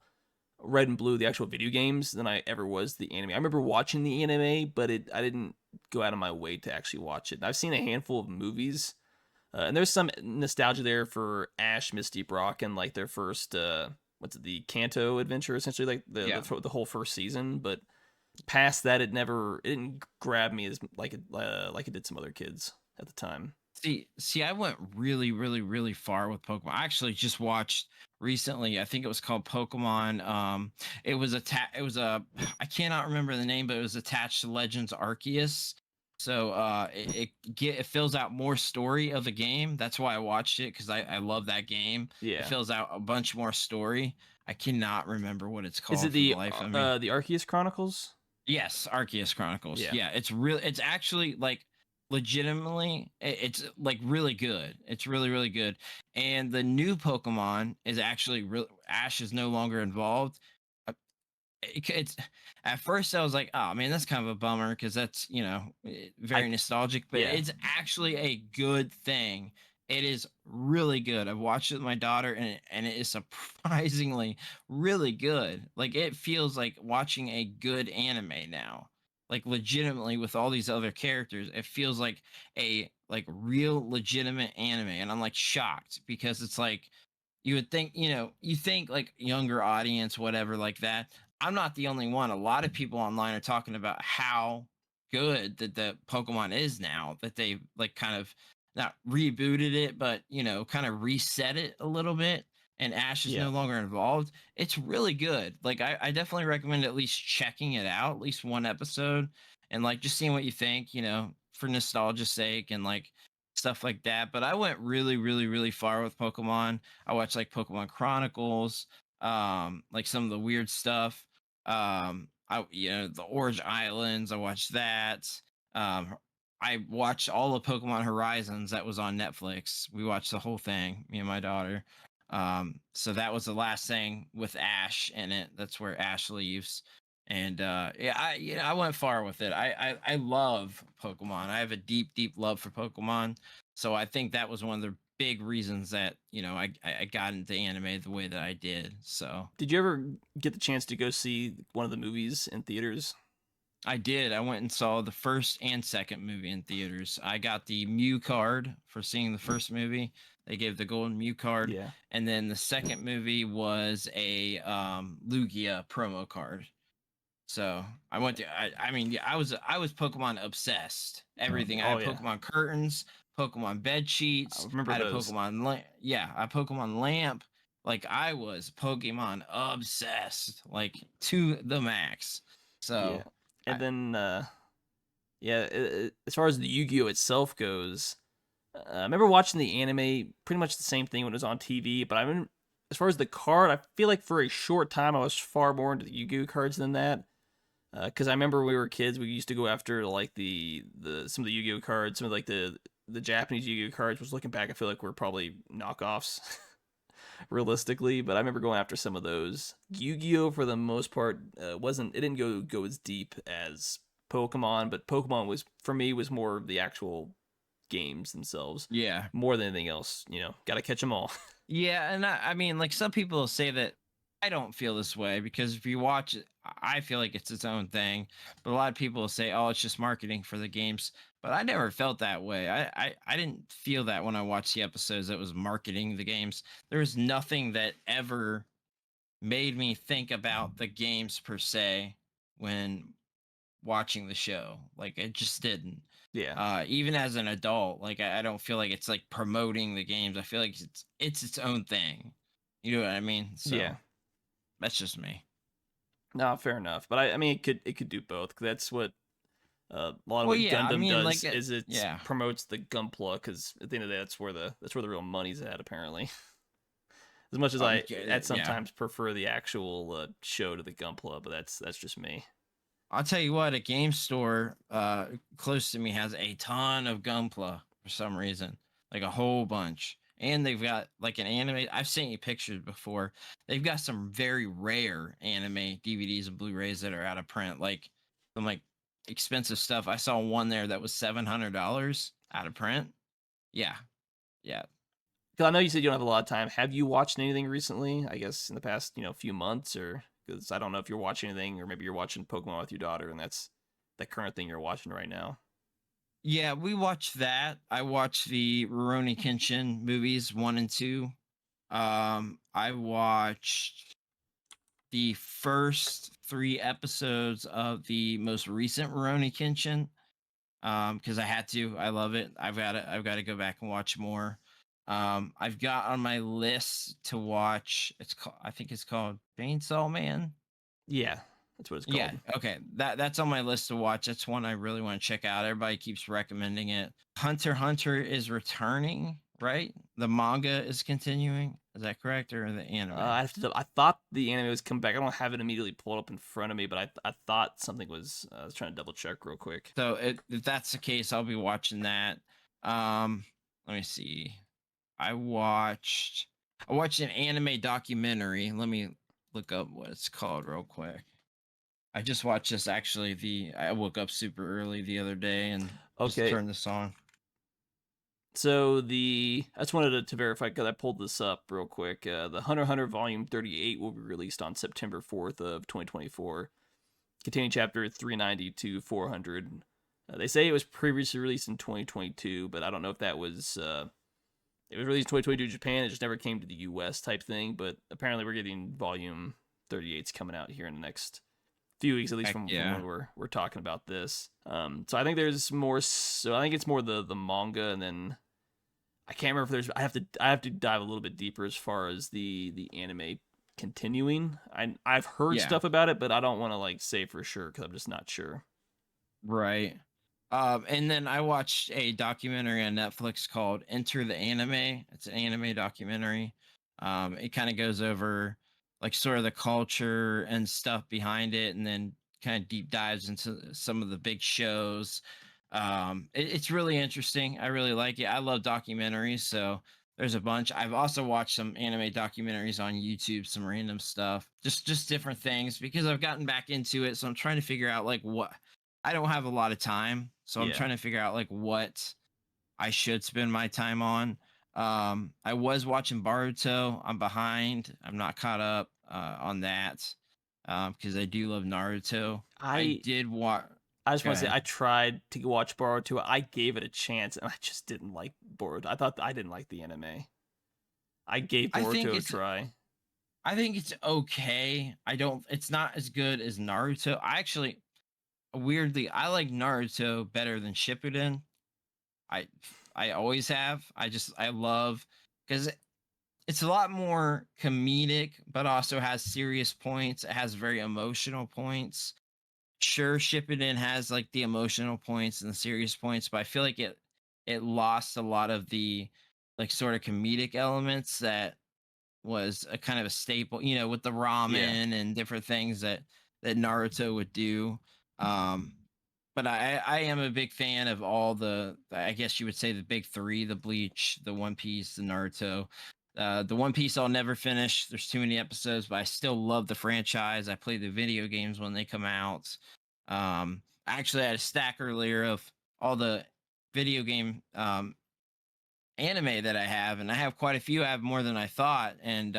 Red and Blue, the actual video games, than I ever was the anime. I remember watching the anime, but I didn't go out of my way to actually watch it. I've seen a handful of movies, and there's some nostalgia there for Ash, Misty, Brock, and like their first what's it, the Kanto adventure, essentially like Yeah. the whole first season. But past that, it didn't grab me as like it did some other kids at the time. See, I went really, really, really far with Pokemon. I actually just watched recently. I think it was called Pokemon. It was a. I cannot remember the name, but it was attached to Legends Arceus. So it fills out more story of the game. That's why I watched it, because I love that game. It Yeah, fills out a bunch more story. I cannot remember what it's is it called for the life of me. the Arceus Chronicles? Yes, Arceus Chronicles. Yeah. Yeah, it's real. It's actually like legitimately, it's like really good. It's really really good. And the new Pokemon is actually real. Ash is no longer involved. Uh, It's at first I was like, oh man, that's kind of a bummer, because that's I very nostalgic. But yeah. it's actually a good thing. It is really good. I've watched it with my daughter, and it is surprisingly really good. Like it feels like watching a good anime now. like legitimately with all these other characters. It feels like a like real legitimate anime, and I'm like shocked because it's like you would think, you think like younger audience, whatever, like that. I'm not the only one. A lot of people online are talking about how good that the Pokemon is now, that they like kind of not rebooted it, but kind of reset it a little bit. And Ash is Yeah. no longer involved. It's really good. Like I definitely recommend at least checking it out, at least one episode, and like just seeing what you think, for nostalgia's sake and like stuff like that. But I went really, really, really far with Pokemon. I watched like Pokemon Chronicles, like some of the weird stuff. The Orange Islands, I watched that. Um, I watched all of Pokemon Horizons that was on Netflix. We watched the whole thing, me and my daughter. So that was the last thing with Ash in it. That's where Ash leaves. And yeah, I went far with it. I love Pokemon. I have a deep, deep love for Pokemon. So I think that was one of the big reasons that I got into anime the way that I did. So Did you ever get the chance to go see one of the movies in theaters? I did. I went and saw the first and second movie in theaters. I got the Mew card for seeing the first movie. They gave the golden Mew card, Yeah. and then the second movie was a Lugia promo card. So I went to. I mean, yeah, I was Pokemon obsessed. Everything. I Oh had yeah. Pokemon curtains, Pokemon bed I sheets. remember I had a those. Pokemon. Yeah, a Pokemon lamp. Like I was Pokemon obsessed, like to the max. Yeah. So And I, then yeah, as far as the Yu-Gi-Oh itself goes, I remember watching the anime, pretty much the same thing when it was on TV. But I mean, as far as the card, I feel like for a short time I was far more into the Yu-Gi-Oh cards than that. Because I remember when we were kids, we used to go after like the some of the Yu-Gi-Oh cards, some of like the Japanese Yu-Gi-Oh cards. Was looking back, I feel like we're probably knockoffs, realistically. But I remember going after some of those. Yu-Gi-Oh for the most part wasn't. It didn't go as deep as Pokemon, but Pokemon was for me was more the actual games themselves yeah. more than anything else. Got to catch them all. Yeah, and I mean, like some people say that I don't feel this way because if you watch it, I feel like it's its own thing. But a lot of people say, "Oh, it's just marketing for the games." But I never felt that way. I didn't feel that when I watched the episodes that was marketing the games. There was nothing that ever made me think about the games per se when watching the show. Like it just didn't. Yeah, Even as an adult, like I don't feel like it's like promoting the games. I feel like it's its own thing. You know what I mean? So yeah. that's just me. No, fair enough. But I mean, it could do both. 'Cause that's what a lot of Well, what yeah, I Gundam mean, does like, is it yeah, promotes the Gunpla because at the end of the day, that's where the real money's at apparently. As much as I yeah. sometimes prefer the actual show to the Gunpla, but that's just me. I'll tell you what, a game store close to me has a ton of Gunpla for some reason, like a whole bunch. And they've got like an anime. I've seen you pictures before. They've got some very rare anime DVDs and Blu-rays that are out of print, like some like expensive stuff. I saw one there that was $700 out of print. Yeah, yeah. Because I know you said you don't have a lot of time. Have you watched anything recently? I guess in the past few months, or because I don't know if you're watching anything, or maybe you're watching Pokemon with your daughter, and that's the current thing you're watching right now. Yeah, we watched that. I watched the Rurouni Kenshin movies 1 and 2. I watched the first 3 episodes of the most recent Rurouni Kenshin, because I had to. I love it. I've got to go back and watch more. I've got on my list to watch, I think it's called Chainsaw Man. Yeah, that's what it's Yeah, called. okay. That's on my list to watch. That's one I really want to check out. Everybody keeps recommending it. Hunter x Hunter is returning, right? The manga is continuing. Is that correct, or the anime? I thought the anime was coming back. I don't have it immediately pulled up in front of me, but I thought something was. I was trying to double check real quick. So if that's the case, I'll be watching that. Let me see. I watched I watched an anime documentary. Let me look up what it's called real quick. I just watched this actually. I woke up super early the other day and just Okay, turned this on. so I just wanted to verify because I pulled this up real quick. The Hunter x Hunter Volume 38 will be released on September 4th of 2024. containing chapter 390 to 400. They say it was previously released in 2022, but I don't know if that was it was released in 2022 in Japan. It just never came to the U.S. type thing. But apparently, we're getting volume 38s coming out here in the next few weeks, at least Heck from yeah. when we're talking about this. So I think there's more. So I think it's more the manga, and then I can't remember if there's. I have to dive a little bit deeper as far as the anime continuing. I've heard Yeah. stuff about it, but I don't want to like say for sure because I'm just not sure. Right. And then I watched a documentary on Netflix called Enter the Anime. It's an anime documentary. It kind of goes over like sort of the culture and stuff behind it, and then kind of deep dives into some of the big shows. It's really interesting. I really like it. I love documentaries, so there's a bunch. I've also watched some anime documentaries on YouTube, some random stuff, just different things because I've gotten back into it. So I'm trying to figure out like what I don't have a lot of time, so I'm Yeah, trying to figure out like what I should spend my time on. I was watching Baruto. I'm behind. I'm not caught up on that because I do love Naruto. I I did watch. I just Go want to say ahead. I tried to watch Boruto. I gave it a chance, and I just didn't like Boruto. I thought I didn't like the anime. I gave I think Boruto a it's. try. I think it's okay. I don't. It's not as good as Naruto. I actually, weirdly, I like Naruto better than Shippuden. I I always have. I love because it's a lot more comedic, but also has serious points. It has very emotional points. Sure, Shippuden has like the emotional points and the serious points, but I feel like it lost a lot of the like sort of comedic elements that was a kind of a staple, with the Yeah, ramen and different things that Naruto would do. Um, but I am a big fan of all I guess you would say the big three: the Bleach, the One Piece, the Naruto. The One Piece I'll never finish. There's too many episodes, but I still love the franchise. I play the video games when they come out. I actually had a stack earlier of all the video game anime that I have, and I have quite a few. I have more than I thought, and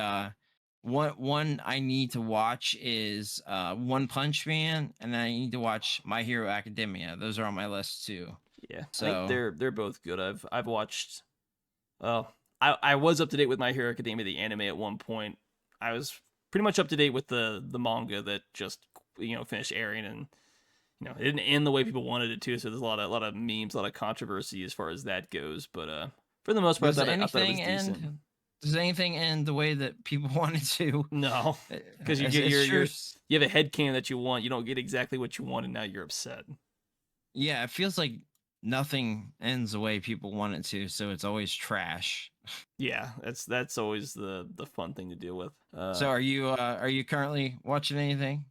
one I need to watch is One Punch Man, and I need to watch My Hero Academia. Those are on my list too. yeah. I think So they're both good. I've watched. Well, I was up to date with My Hero Academia, the anime at one point. I was pretty much up to date with the manga that just finished airing, and it didn't end the way people wanted it to. So there's a lot of memes, a lot of controversy as far as that goes. But for the most part, does I thought it was anything decent. end? Does anything end the way that people wanted to? No, because you get It's sure. you have a headcanon that you want, you don't get exactly what you want, and now you're upset. Yeah, it feels like nothing ends the way people want it to, so it's always trash. Yeah, that's always the fun thing to deal with. So are you currently watching anything?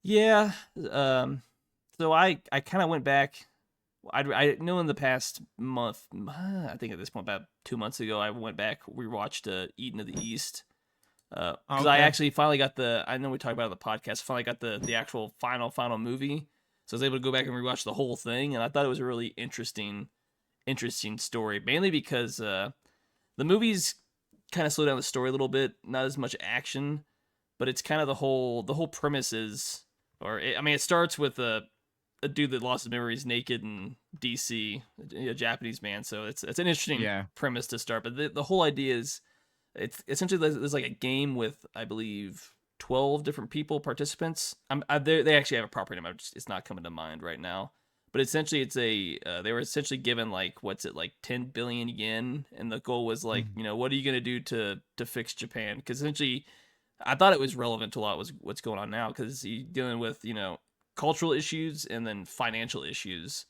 Yeah. So I kind of went back. I know in the past month, I think at this point about 2 months ago, I went back. We watched Eden of the East. Because I Okay. actually finally got the. I know we talked about it on the podcast. Finally got the actual final movie. So I was able to go back and rewatch the whole thing, and I thought it was a really interesting story. Mainly because the movies kind of slow down the story a little bit. Not as much action, but it's kind of the whole premise is, it starts with a dude that lost his memories naked in DC, a Japanese man. So it's an interesting Yeah. premise to start. But the whole idea is it's essentially there's like a game with I believe 12 different people participants. They actually have a proper name. It's not coming to mind right now. But essentially, it's they were essentially given like what's it like 10 billion yen, and the goal was like Mhm. what are you gonna do to fix Japan? Because essentially I thought it was relevant to a lot was what's going on now because he's dealing with cultural issues and then financial issues,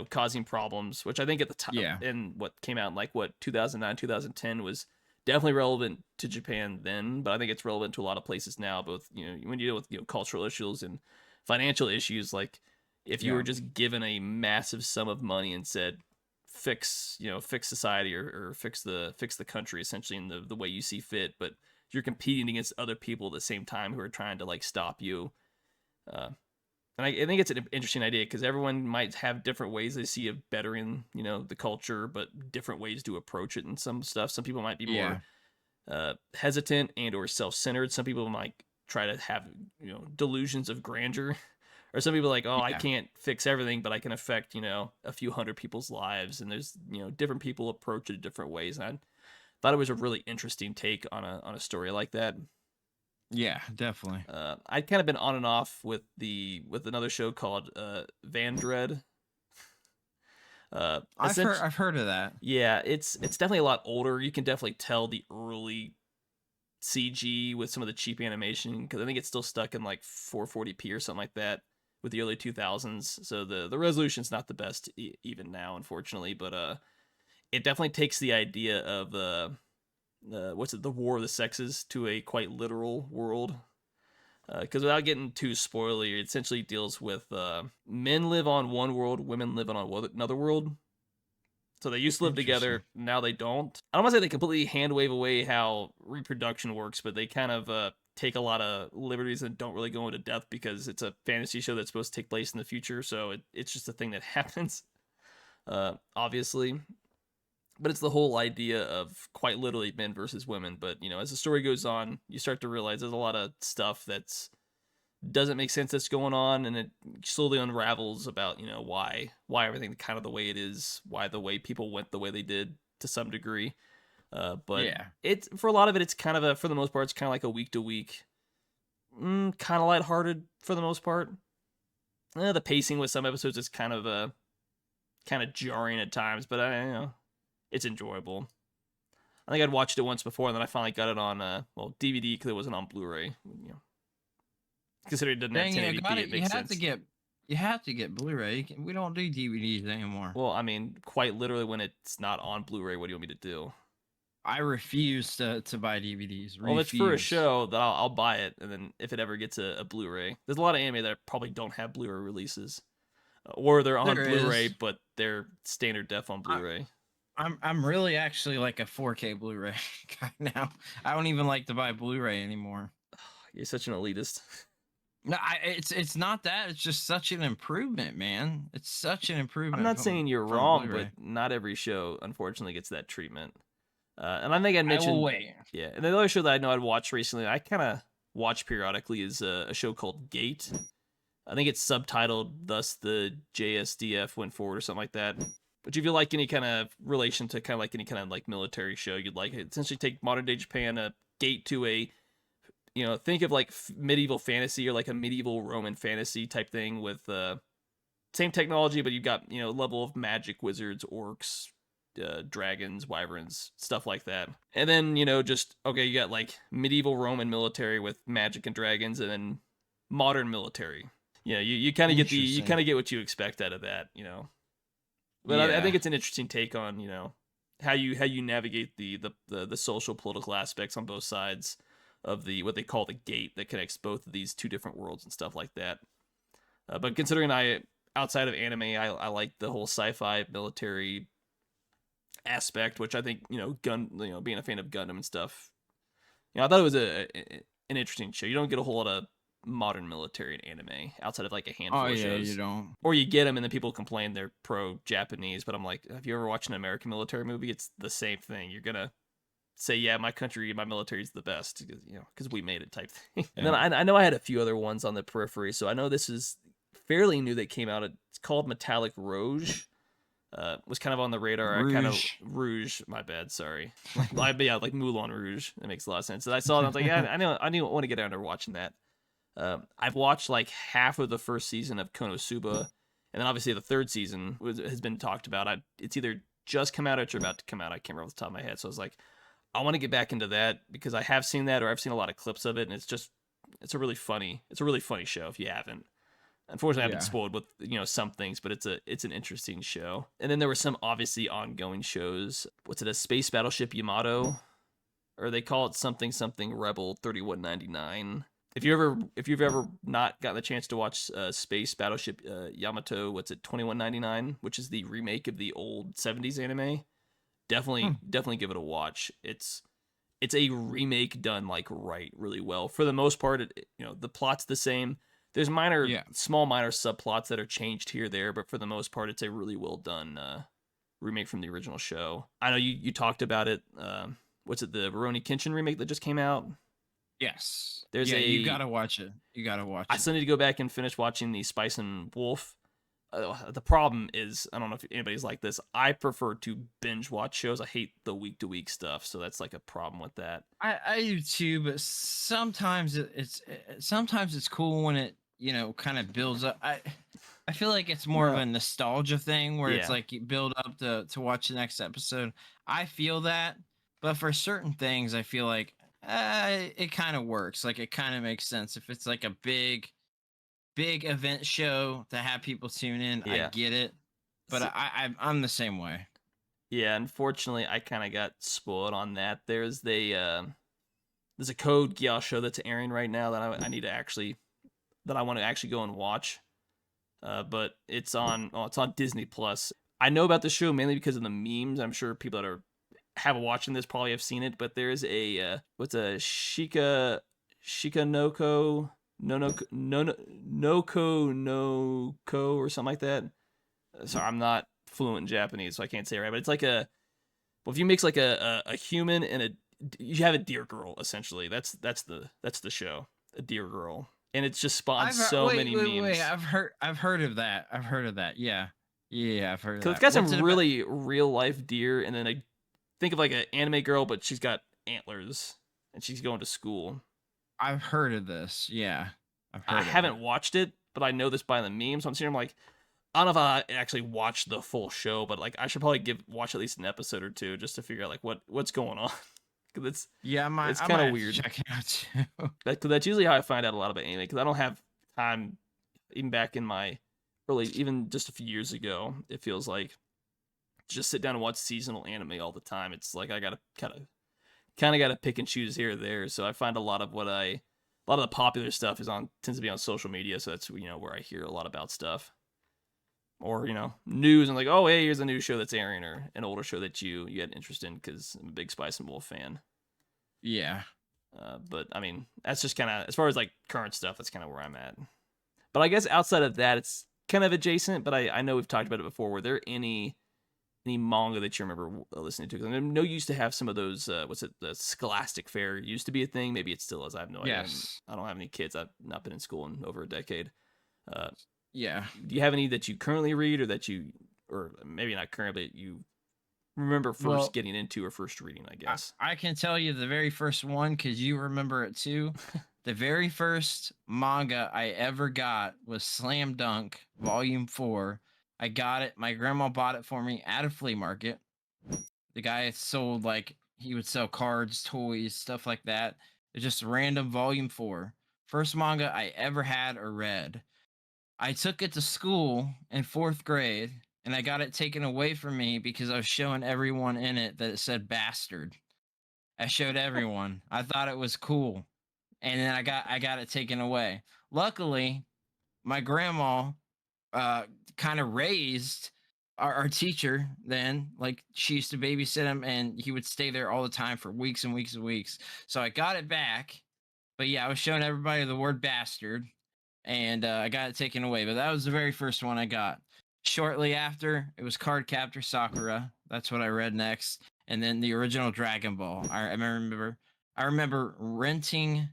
causing problems. Which I think at the time Yeah. and what came out in like what 2009 2010 was definitely relevant to Japan then, but I think it's relevant to a lot of places now. Both when you deal with cultural issues and financial issues, like if you were Yeah. just given a massive sum of money and said fix society or fix the country essentially in the way you see fit, but you're competing against other people at the same time who are trying to like stop you. Uh, and I think it's an interesting idea because everyone might have different ways they see of bettering, the culture, but different ways to approach it and some stuff. Some people might be more Yeah. hesitant and or self-centered. Some people might try to have delusions of grandeur, Or some people are like, oh, I Yeah. can't fix everything, but I can affect, a few hundred people's lives. And there's, different people approach it in different ways. And I thought it was a really interesting take on a story like that. Yeah, definitely. I'd kind of been on and off with another show called Van Dread. I've heard of that. Yeah, it's definitely a lot older. You can definitely tell the early CG with some of the cheap animation because I think it's still stuck in like 440p or something like that with the early 2000s. So the resolution's not the best even now, unfortunately. But it definitely takes the idea of the War of the Sexes to a quite literal world. Because without getting too spoilery, it essentially deals with men live on one world, women live on another world. So they used to live Interesting. together, now they don't. I don't want to say they completely hand wave away how reproduction works, but they kind of take a lot of liberties and don't really go into depth because it's a fantasy show that's supposed to take place in the future. So it's just a thing that happens, obviously. But it's the whole idea of quite literally men versus women. But as the story goes on, you start to realize there's a lot of stuff that's doesn't make sense that's going on, and it slowly unravels about why everything kind of the way it is, why the way people went the way they did to some degree. But Yeah. it's for a lot of it, it's kind of for the most part, it's kind of like a week to week, kind of lighthearted for the most part. The pacing with some episodes is kind of jarring at times, but it's enjoyable. I think I'd watched it once before, and then I finally got it on DVD because it wasn't on Blu-ray. Considering it doesn't have Dang, 1080p, got it. it makes sense. You have to get Blu-ray. We don't do DVDs anymore. Well, I mean, quite literally, when it's not on Blu-ray, what do you want me to do? I refuse to buy DVDs. Well, if it's for a Refuse. show, then I'll buy it, and then if it ever gets a Blu-ray, there's a lot of anime that probably don't have Blu-ray releases, or they're on There Blu-ray, is. but they're standard def on I, Blu-ray. I'm really actually like a 4K Blu-ray guy now. I don't even like to buy Blu-ray anymore. You're such an elitist. No, it's not that. It's just such an improvement, man. It's such an I'm improvement not saying you're from wrong, but Blu-ray. not every show, unfortunately, gets that treatment. And I think I I will mentioned, wait. yeah. And the other show that I know I'd watched recently, I kind of watch periodically, is a show called Gate. I think it's subtitled "Thus the JSDF Went Forward" or something like that. But if you like any kind of relation to kind of like any kind of like military show, you'd like it. Essentially, take modern day Japan, a gate to a think of like medieval fantasy or like a medieval Roman fantasy type thing with same technology, but you've got level of magic, wizards, orcs, dragons, wyverns, stuff like that. And then just okay, you got like medieval Roman military with magic and dragons, and then modern military. You kind of get Interesting. what you expect out of that. But I think Yeah. it's an interesting take on how you navigate the social political aspects on both sides of the what they call the gate that connects both of these two different worlds and stuff like that. But considering I outside of anime, I like the whole sci-fi military aspect, which I think being a fan of Gundam and stuff. I thought it was an interesting show. You don't get a whole lot of modern military in anime outside of like a Oh handful of yeah, you shows. don't. Or you get them and then people complain they're pro-Japanese, but I'm like, have you ever watched an American military movie? It's the same thing. You're gonna say, yeah, my country, my military is the best because we made it type thing. And then I know I had a few other ones on the periphery, so I know this is fairly new that came out. It's called Metallic Rouge. Was kind of on the radar. I kind of Rouge. Rouge. My bad. Sorry. Like Moulin Rouge. That makes a lot of sense. And I saw it. And I was like, yeah, I didn't want to get down there watching that. I've watched like half of the first season of Konosuba, and then obviously the third season has been talked about. It's either just come out or it's about to come out. I can't remember off the top of my head. So I was like, I want to get back into that because I have seen that or I've seen a lot of clips of it, and it's a really funny show if you haven't. Unfortunately, I've been Yeah. spoiled with some things, but it's an interesting show. And then there were some obviously ongoing shows. What's it? A Space Battleship Yamato, or they call it something Rebel 3199. If you've ever not gotten the chance to watch Space Battleship Yamato, what's it? 2199, which is the remake of the old 70s anime. Definitely give it a watch. It's a remake done like really well. For the most part, the plot's the same. There's small minor subplots that are changed here or there, but for the most part, it's a really well done remake from the original show. I know you talked about it. What's it? The Rurouni Kenshin remake that just came out. Yes. There's Yeah, you a gotta watch it. You gotta I watch it. still need to go back and finish watching the Spice and Wolf. The problem is, I don't know if anybody's like this. I prefer to binge watch shows. I hate the week to week stuff, so that's like a problem with that. I do too, but sometimes sometimes it's cool when it kind of builds up. I feel like it's more of No, a nostalgia thing where it's yeah, like you build up to watch the next episode. I feel that, but for certain things, I feel like it kind of works. Like it kind of makes sense if it's like a big event show to have people tune in. I yeah. get it, but See, I'm the same way. yeah, unfortunately, I kind of got spoiled on that. There's a Code Geass show that's airing right now that I need to actually that I want to actually go and watch. But it's on Disney Plus. I know about the show mainly because of the memes. I'm sure people that are have watching this probably have seen it. But there's a what's a Shika Noko no Ko or something like that. Sorry, I'm not fluent in Japanese, so I can't say it right. But it's like a well, if you mix like a human and a you have a deer girl essentially. That's the show, a deer girl, and it's just spawned I've heard, so wait, many wait, wait. memes I've heard of that. I've heard of that. Yeah, yeah, I've heard of because it's that. got What's it some about? really real life deer, and then I think of like an anime girl, but she's got antlers and she's going to school. I've heard of this. Yeah, I've I heard of it. haven't watched it, but I know this by the memes. So I'm sitting, I'm like, I don't know if I actually watched the full show, but like I should probably watch at least an episode or two just to figure out like what's going on because Yeah, it's I kind might of have to weird. check it out too. Cause that's usually how I find out a lot about anime because I don't have time even back in my early even just a few years ago. It feels like just sit down and watch seasonal anime all the time. It's like I gotta kind of gotta pick and choose here or there. So I find a lot of the popular stuff is on tends to be on social media. So that's where I hear a lot about stuff or news and like, oh hey, here's a new show that's airing or an older show that you had interest in because I'm a big Spice and Wolf fan. Yeah. But I mean, that's just kind of as far as like current stuff. That's kind of where I'm at. But I guess outside of that, it's kind of adjacent. But I know we've talked about it before. Were there any manga that you remember listening to? Because I know you used to have some of those. What's it? The Scholastic Fair used to be a thing. Maybe it still is. I have no idea. Yes. I don't have any kids. I've not been in school in over a decade. Uh, Yeah. do you have any that you currently read, or maybe not currently, but you remember first Well, getting into or first reading? I I, guess. I can tell you the very first one because you remember it too. The very first manga I ever got was Slam Dunk Volume 4. I got it. My grandma bought it for me at a flea market. The guy sold like he would sell cards, toys, stuff like that. It's just random volume 4. First manga I ever had or read. I took it to school in 4th grade and I got it taken away from me because I was showing everyone in it that it said bastard. I showed everyone. I thought it was cool. And then I got it taken away. Luckily, my grandma uh kind of raised our teacher then. Like she used to babysit him and he would stay there all the time for weeks and weeks and weeks. So I got it back, but yeah, I was showing everybody the word bastard and I got it taken away, but that was the very first one I got. Shortly after it was Card Captor Sakura. That's what I read next, and then the original Dragon Ball. I remember renting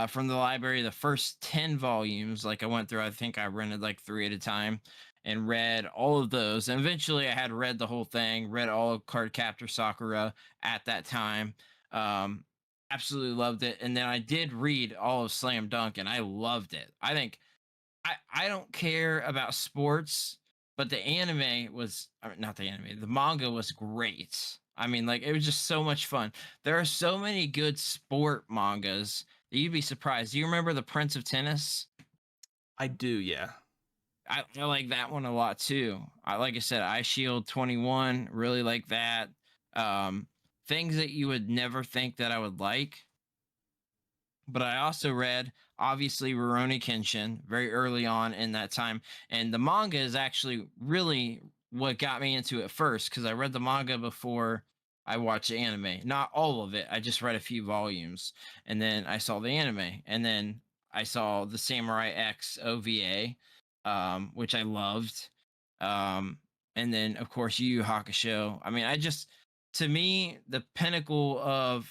from the library the first 10 volumes. Like I went through, I think I rented like 3 at a time and read all of those. And eventually I had read the whole thing, read all of Card Captor Sakura at that time. Um, Absolutely loved it. And then I did read all of Slam Dunk and I loved it. I think I don't care about sports, but the anime was not the anime, the manga was great. I mean, like it was just so much fun. There are so many good sport mangas that you'd be surprised. Do you remember the Prince of Tennis? I do, yeah. I like that one a lot too. Like I said, I Shield 21, really like that. Um, Things that you would never think that I would like. But I also read obviously Rurouni Kenshin very early on in that time, and the manga is actually really what got me into it first because I read the manga before I watched the anime. Not all of it. I just read a few volumes, and then I saw the anime, and then I saw the Samurai X OVA, which I loved, and then of course Yu Yu Hakusho. I mean, I just to me the pinnacle of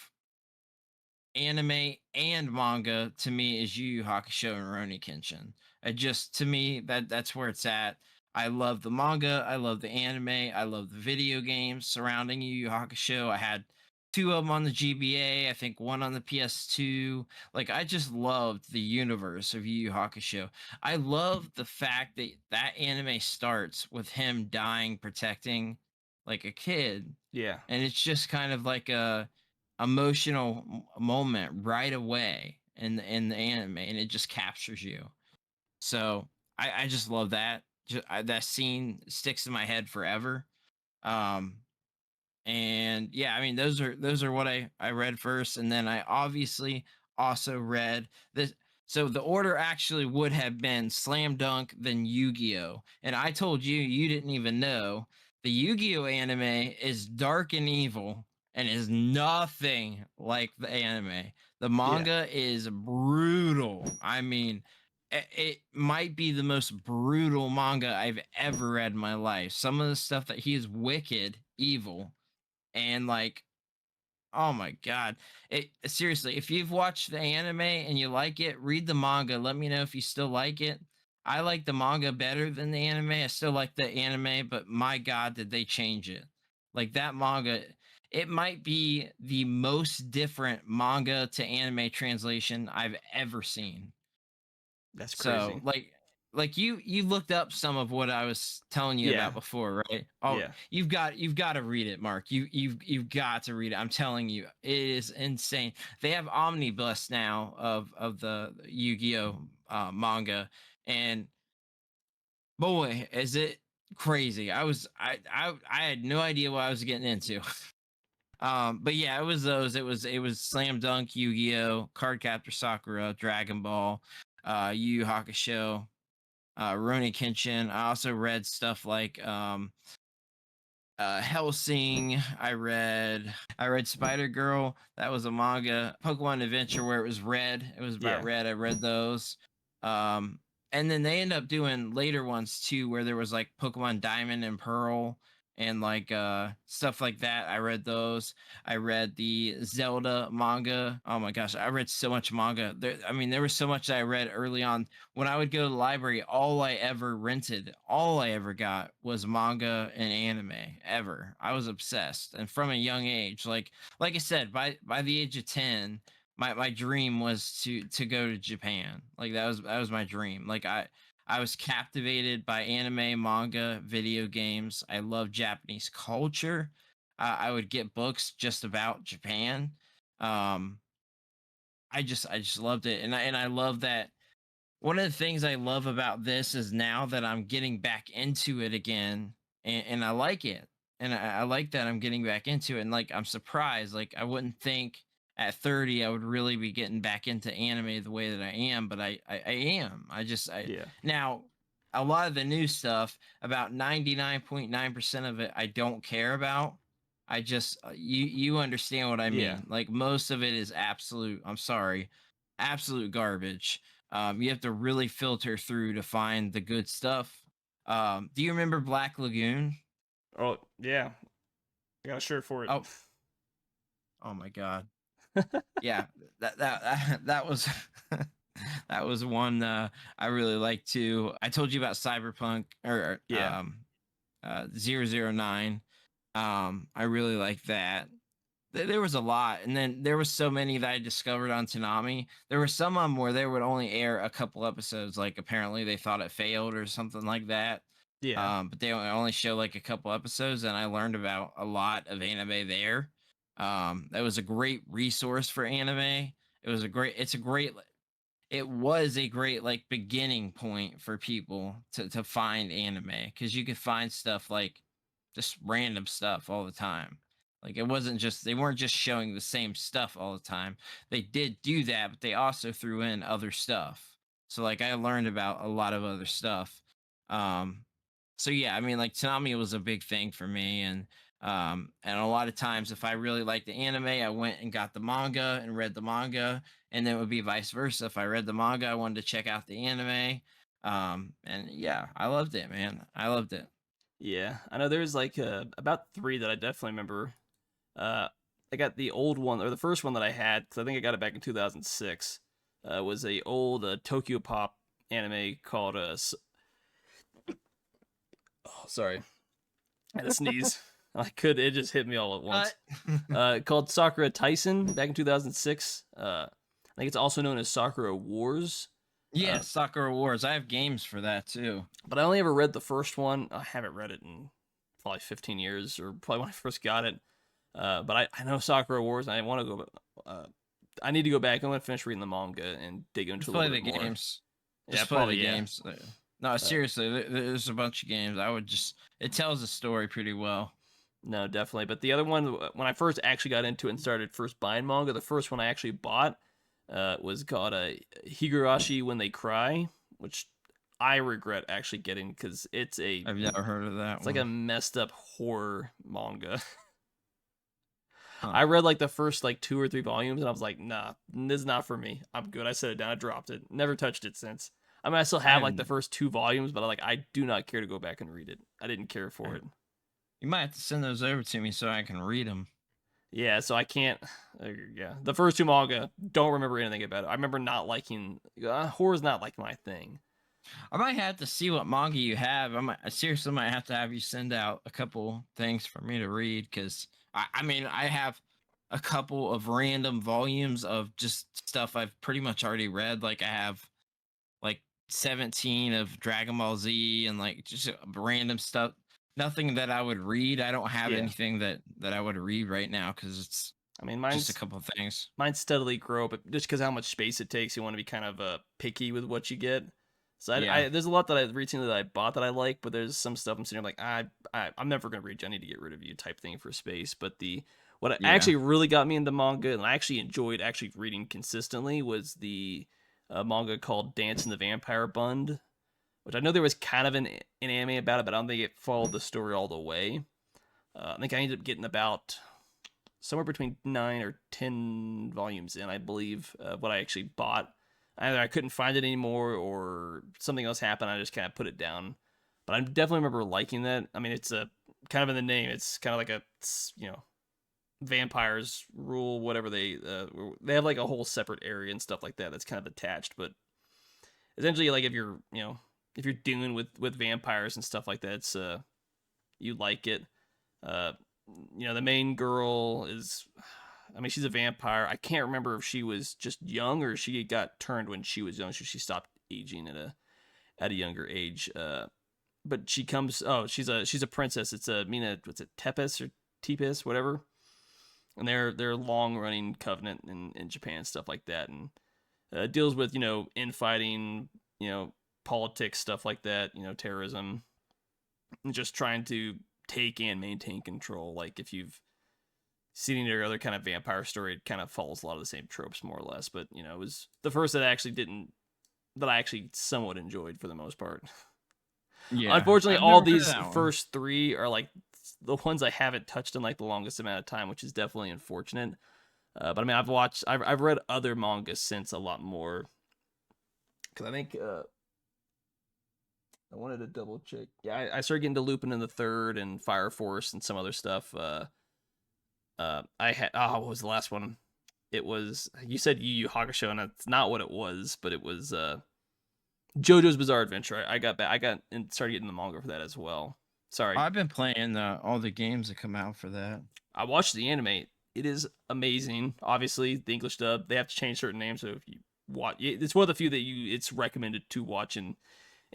anime and manga to me is Yu Yu Hakusho and Rurouni Kenshin. I just to me that's where it's at. I love the manga, I love the anime, I love the video games surrounding Yu Yu Hakusho. I had two of them on the GBA, I think one on the PS2. Like I just loved the universe of Yu Yu Hakusho. I love the fact that that anime starts with him dying protecting like a kid, Yeah, and it's just kind of like a emotional moment right away in the anime, and it just captures you. So I just love that. That scene sticks in my head forever. Um, and yeah, I mean those are what I read first, and then I obviously also read this. So the order actually would have been Slam Dunk, then Yu-Gi-Oh, and I told you you didn't even know the Yu-Gi-Oh anime is dark and evil and is nothing like the anime. The yeah, manga is brutal. I mean, it might be the most brutal manga I've ever read in my life. Some of the stuff that he is wicked evil, and like, oh my god, it seriously, if you've watched the anime and you like it, read the manga, let me know if you still like it. I like the manga better than the anime. I still like the anime, but my god, did they change it. Like that manga, it might be the most different manga to anime translation I've ever seen. that's So crazy. like you looked up some of what I was telling you Yeah, about before, right? Oh, yeah, you've got to read it, Mark. You've got to read it. I'm telling you, it is insane. They have omnibus now of the Yu-Gi-Oh manga, and boy, is it crazy. I had no idea what I was getting into. But yeah, it was those. It was Slam Dunk, Yu-Gi-Oh, Card Captor Sakura, Dragon Ball, Yu Yu Hakusho, Rurouni Kenshin. I also read stuff like Helsing. I read Spider Girl. That was a manga. Pokemon Adventure where it was red. It was about yeah, red. I read those. Um, and then they end up doing later ones too, where there was like Pokemon Diamond and Pearl and like stuff like that. I read those. I read the Zelda manga. Oh my gosh, I read so much manga. I mean, there was so much that I read early on when I would go to the library. All I ever rented, all I ever got was manga and anime ever. I was obsessed, and from a young age, like I said, by the age of 10, my dream was to go to Japan. Like that was my dream. Like I was captivated by anime, manga, video games. I love Japanese culture. I would get books just about Japan. Um, I just loved it, and I love that. One of the things I love about this is now that I'm getting back into it again, and I like it. And I like that I'm getting back into it. And like I'm surprised. Like I wouldn't think at 30 I would really be getting back into anime the way that I am, but I am. I yeah, now a lot of the new stuff, about 99.9% of it I don't care about. I just you understand what I yeah. mean. Like most of it is absolute, I'm sorry, absolute garbage. You have to really filter through to find the good stuff. Do you remember Black Lagoon? Oh, yeah. I got a shirt for it. Oh, oh my God. Yeah, that was that was one I really liked too. I told you about Cyberpunk or Yeah, 009. I really like that. There was a lot, and then there was so many that I discovered on Toonami. There were some of them where they would only air a couple episodes, like apparently they thought it failed or something like that. yeah, But they only show like a couple episodes, and I learned about a lot of anime there. That was a great resource for anime. It was a great like beginning point for people to find anime, because you could find stuff like just random stuff all the time. Like it wasn't just they weren't just showing the same stuff all the time. They did do that, but they also threw in other stuff. So like I learned about a lot of other stuff. Um so yeah, I mean like Tanami was a big thing for me, and a lot of times if I really liked the anime, I went and got the manga and read the manga, and then it would be vice versa. If I read the manga, I wanted to check out the anime. And yeah, I loved it, man. I loved it. yeah. I know there's like about three that I definitely remember. Uh, I got the old one, or the first one that I had, because I think I got it back in 2006. Was a old Tokyo Pop anime called oh, sorry, I had to sneeze. It just hit me all at once. Called Sakura Tyson back in 2006. I think it's also known as Sakura Wars. Yeah, Sakura Wars. I have games for that too. But I only ever read the first one. I haven't read it in probably 15 years, or probably when I first got it. But I know Sakura Wars, and I want to go. I need to go back. I'm gonna finish reading the manga and dig into Just a play little the bit more. games. Yeah, Just play probably the yeah. games. No, seriously, there's a bunch of games. It tells the story pretty well. No, definitely. But the other one, when I first actually got into it and started first buying manga, the first one I actually bought was called Higurashi When They Cry, which I regret actually getting because I've never heard of that it's one. like a messed up horror manga. Huh. I read like the first like 2 or 3 volumes and I was like, nah, this is not for me. I'm good. I set it down. I dropped it. Never touched it since. I mean, I still have like the first 2 volumes, but I do not care to go back and read it. I didn't care for it. You might have to send those over to me so I can read them. Yeah, so I can't. Yeah, the first 2 manga, don't remember anything about it. I remember not liking horror's not like my thing. I might have to see what manga you have. I seriously might have to have you send out a couple things for me to read because I mean I have a couple of random volumes of just stuff I've pretty much already read. Like I have like 17 of Dragon Ball Z and like just random stuff. Nothing that I would read. I don't have Yeah. anything that I would read right now because it's I mean, just a couple of things. Mine steadily grow, but just because how much space it takes, you want to be kind of picky with what you get. So Yeah. there's a lot that I recently that I bought that I like, but there's some stuff I'm sitting here like I'm never gonna read. I need to get rid of you type thing for space. But what Yeah. actually really got me into manga and I actually enjoyed actually reading consistently was the manga called Dance in the Vampire Bund, which I know there was kind of an anime about it, but I don't think it followed the story all the way. I think I ended up getting about somewhere between 9 or 10 volumes in, I believe, what I actually bought. Either I couldn't find it anymore or something else happened. I just kind of put it down. But I definitely remember liking that. I mean, it's a kind of in the name. It's kind of like a, vampires rule, whatever they have like a whole separate area and stuff like that that's kind of attached. But essentially, like if you're dealing with vampires and stuff like that, it's you like it. Uh, the main girl is, I mean, she's a vampire. I can't remember if she was just young or she got turned when she was young, so she stopped aging at a younger age. But she comes. Oh, she's a princess. It's a Mina. What's it? Tepes or Tepes, whatever. And they're long running covenant in Japan and stuff like that, and deals with infighting, politics, stuff like that, terrorism, and just trying to take and maintain control. Like if you've seen any other kind of vampire story, it kind of follows a lot of the same tropes more or less. But it was the first that I actually somewhat enjoyed for the most part. Yeah. Unfortunately, I've all never heard of these that one. first 3 are like the ones I haven't touched in like the longest amount of time, which is definitely unfortunate. But I mean, I've read other manga since a lot more. Because I think I wanted to double check. Yeah, I started getting to Lupin in the Third and Fire Force and some other stuff. I had what was the last one? It was, you said Yu Yu Hakusho, and it's not what it was, but it was JoJo's Bizarre Adventure. I got back. I got and started getting the manga for that as well. Sorry, I've been playing all the games that come out for that. I watched the anime. It is amazing. Obviously, the English dub. They have to change certain names, so if you watch, it's one of the few that it's recommended to watch in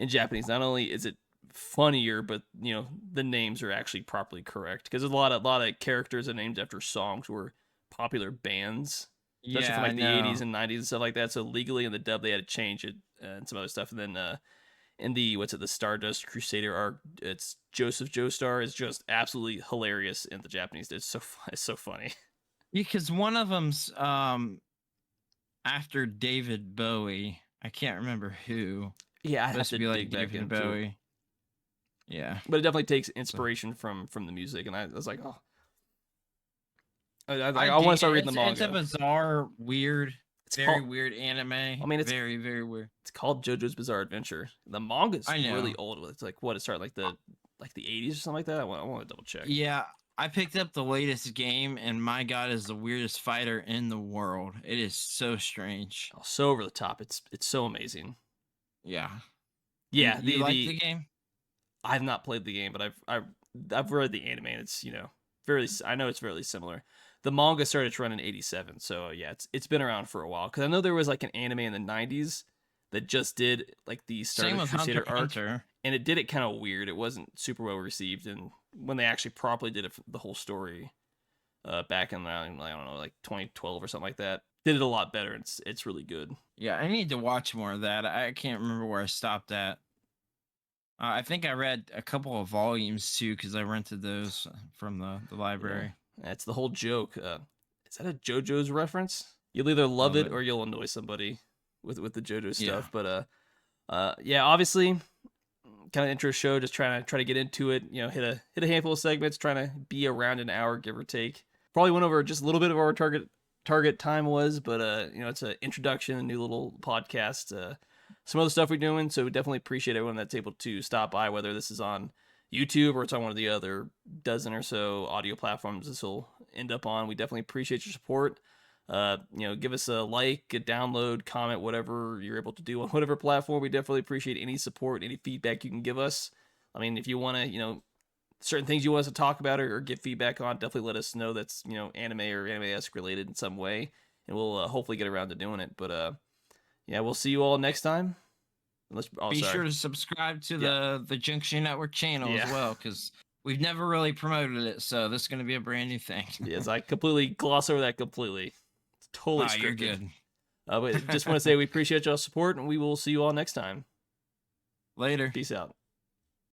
Japanese. Not only is it funnier, but the names are actually properly correct because there's a lot of characters and names after songs were popular bands, especially Yeah, from I like the know. 80s and 90s and stuff like that. So legally in the dub they had to change it and some other stuff. And then in the the Stardust Crusader arc, it's Joseph Joestar is just absolutely hilarious in the Japanese. It's so funny. Because one of them's after David Bowie. I can't remember who. Yeah, I'd have Supposed to to be like dig back David into it, Bowie. Yeah. but it definitely takes So inspiration from the music. And I was like, oh, I I want to dig start it. reading the It's a manga. bizarre, weird, It's very called. weird anime. I mean, Very, very weird. it's called JoJo's Bizarre Adventure. The manga's I know. really old. It's like what it started like the 80s or something like that. I want to double check. Yeah, I picked up the latest game, and my god, is the weirdest fighter in the world. It is so strange. Oh, so over the top. It's so amazing. Yeah. Yeah, You like the the game? I've not played the game, but I've read the anime. And it's very. I know it's fairly similar. The manga started to run in '87, so yeah, it's been around for a while. Because I know there was like an anime in the '90s that just did like the Same Stardust with Hunter Crusader x arc, Hunter. and it did it kind of weird. It wasn't super well received, and when they actually properly did it, the whole story, back in I don't know, like 2012 or something like that, did it a lot better. It's really good. Yeah, I need to watch more of that. I can't remember where I stopped at. I think I read a couple of volumes too because I rented those from the Yeah, library. that's the whole joke. Is that a JoJo's reference? You'll either love Love it it. or you'll annoy somebody with the JoJo Yeah. stuff. But yeah, obviously, kind of intro show, just try to get into it. Hit a handful of segments, trying to be around an hour, give or take. Probably went over just a little bit of our target time was, but it's an introduction, a new little podcast, some other stuff we're doing. So we definitely appreciate everyone that's able to stop by, whether this is on YouTube or it's on one of the other dozen or so audio platforms this will end up on. We definitely appreciate your support. Give us a like, a download, comment, whatever you're able to do on whatever platform. We definitely appreciate any support, any feedback you can give us. I mean, if you want to, certain things you want us to talk about or give feedback on, definitely let us know. That's anime or anime-esque related in some way, and we'll hopefully get around to doing it. But yeah, we'll see you all next time. Be Sorry. sure to subscribe to Yeah. the Junction Network channel Yeah. as well because we've never really promoted it, so this is going to be a brand new thing. Yes, I completely gloss over that completely. It's totally You're scripted. good. But just want to say we appreciate y'all's support, and we will see you all next time. Later. Peace out.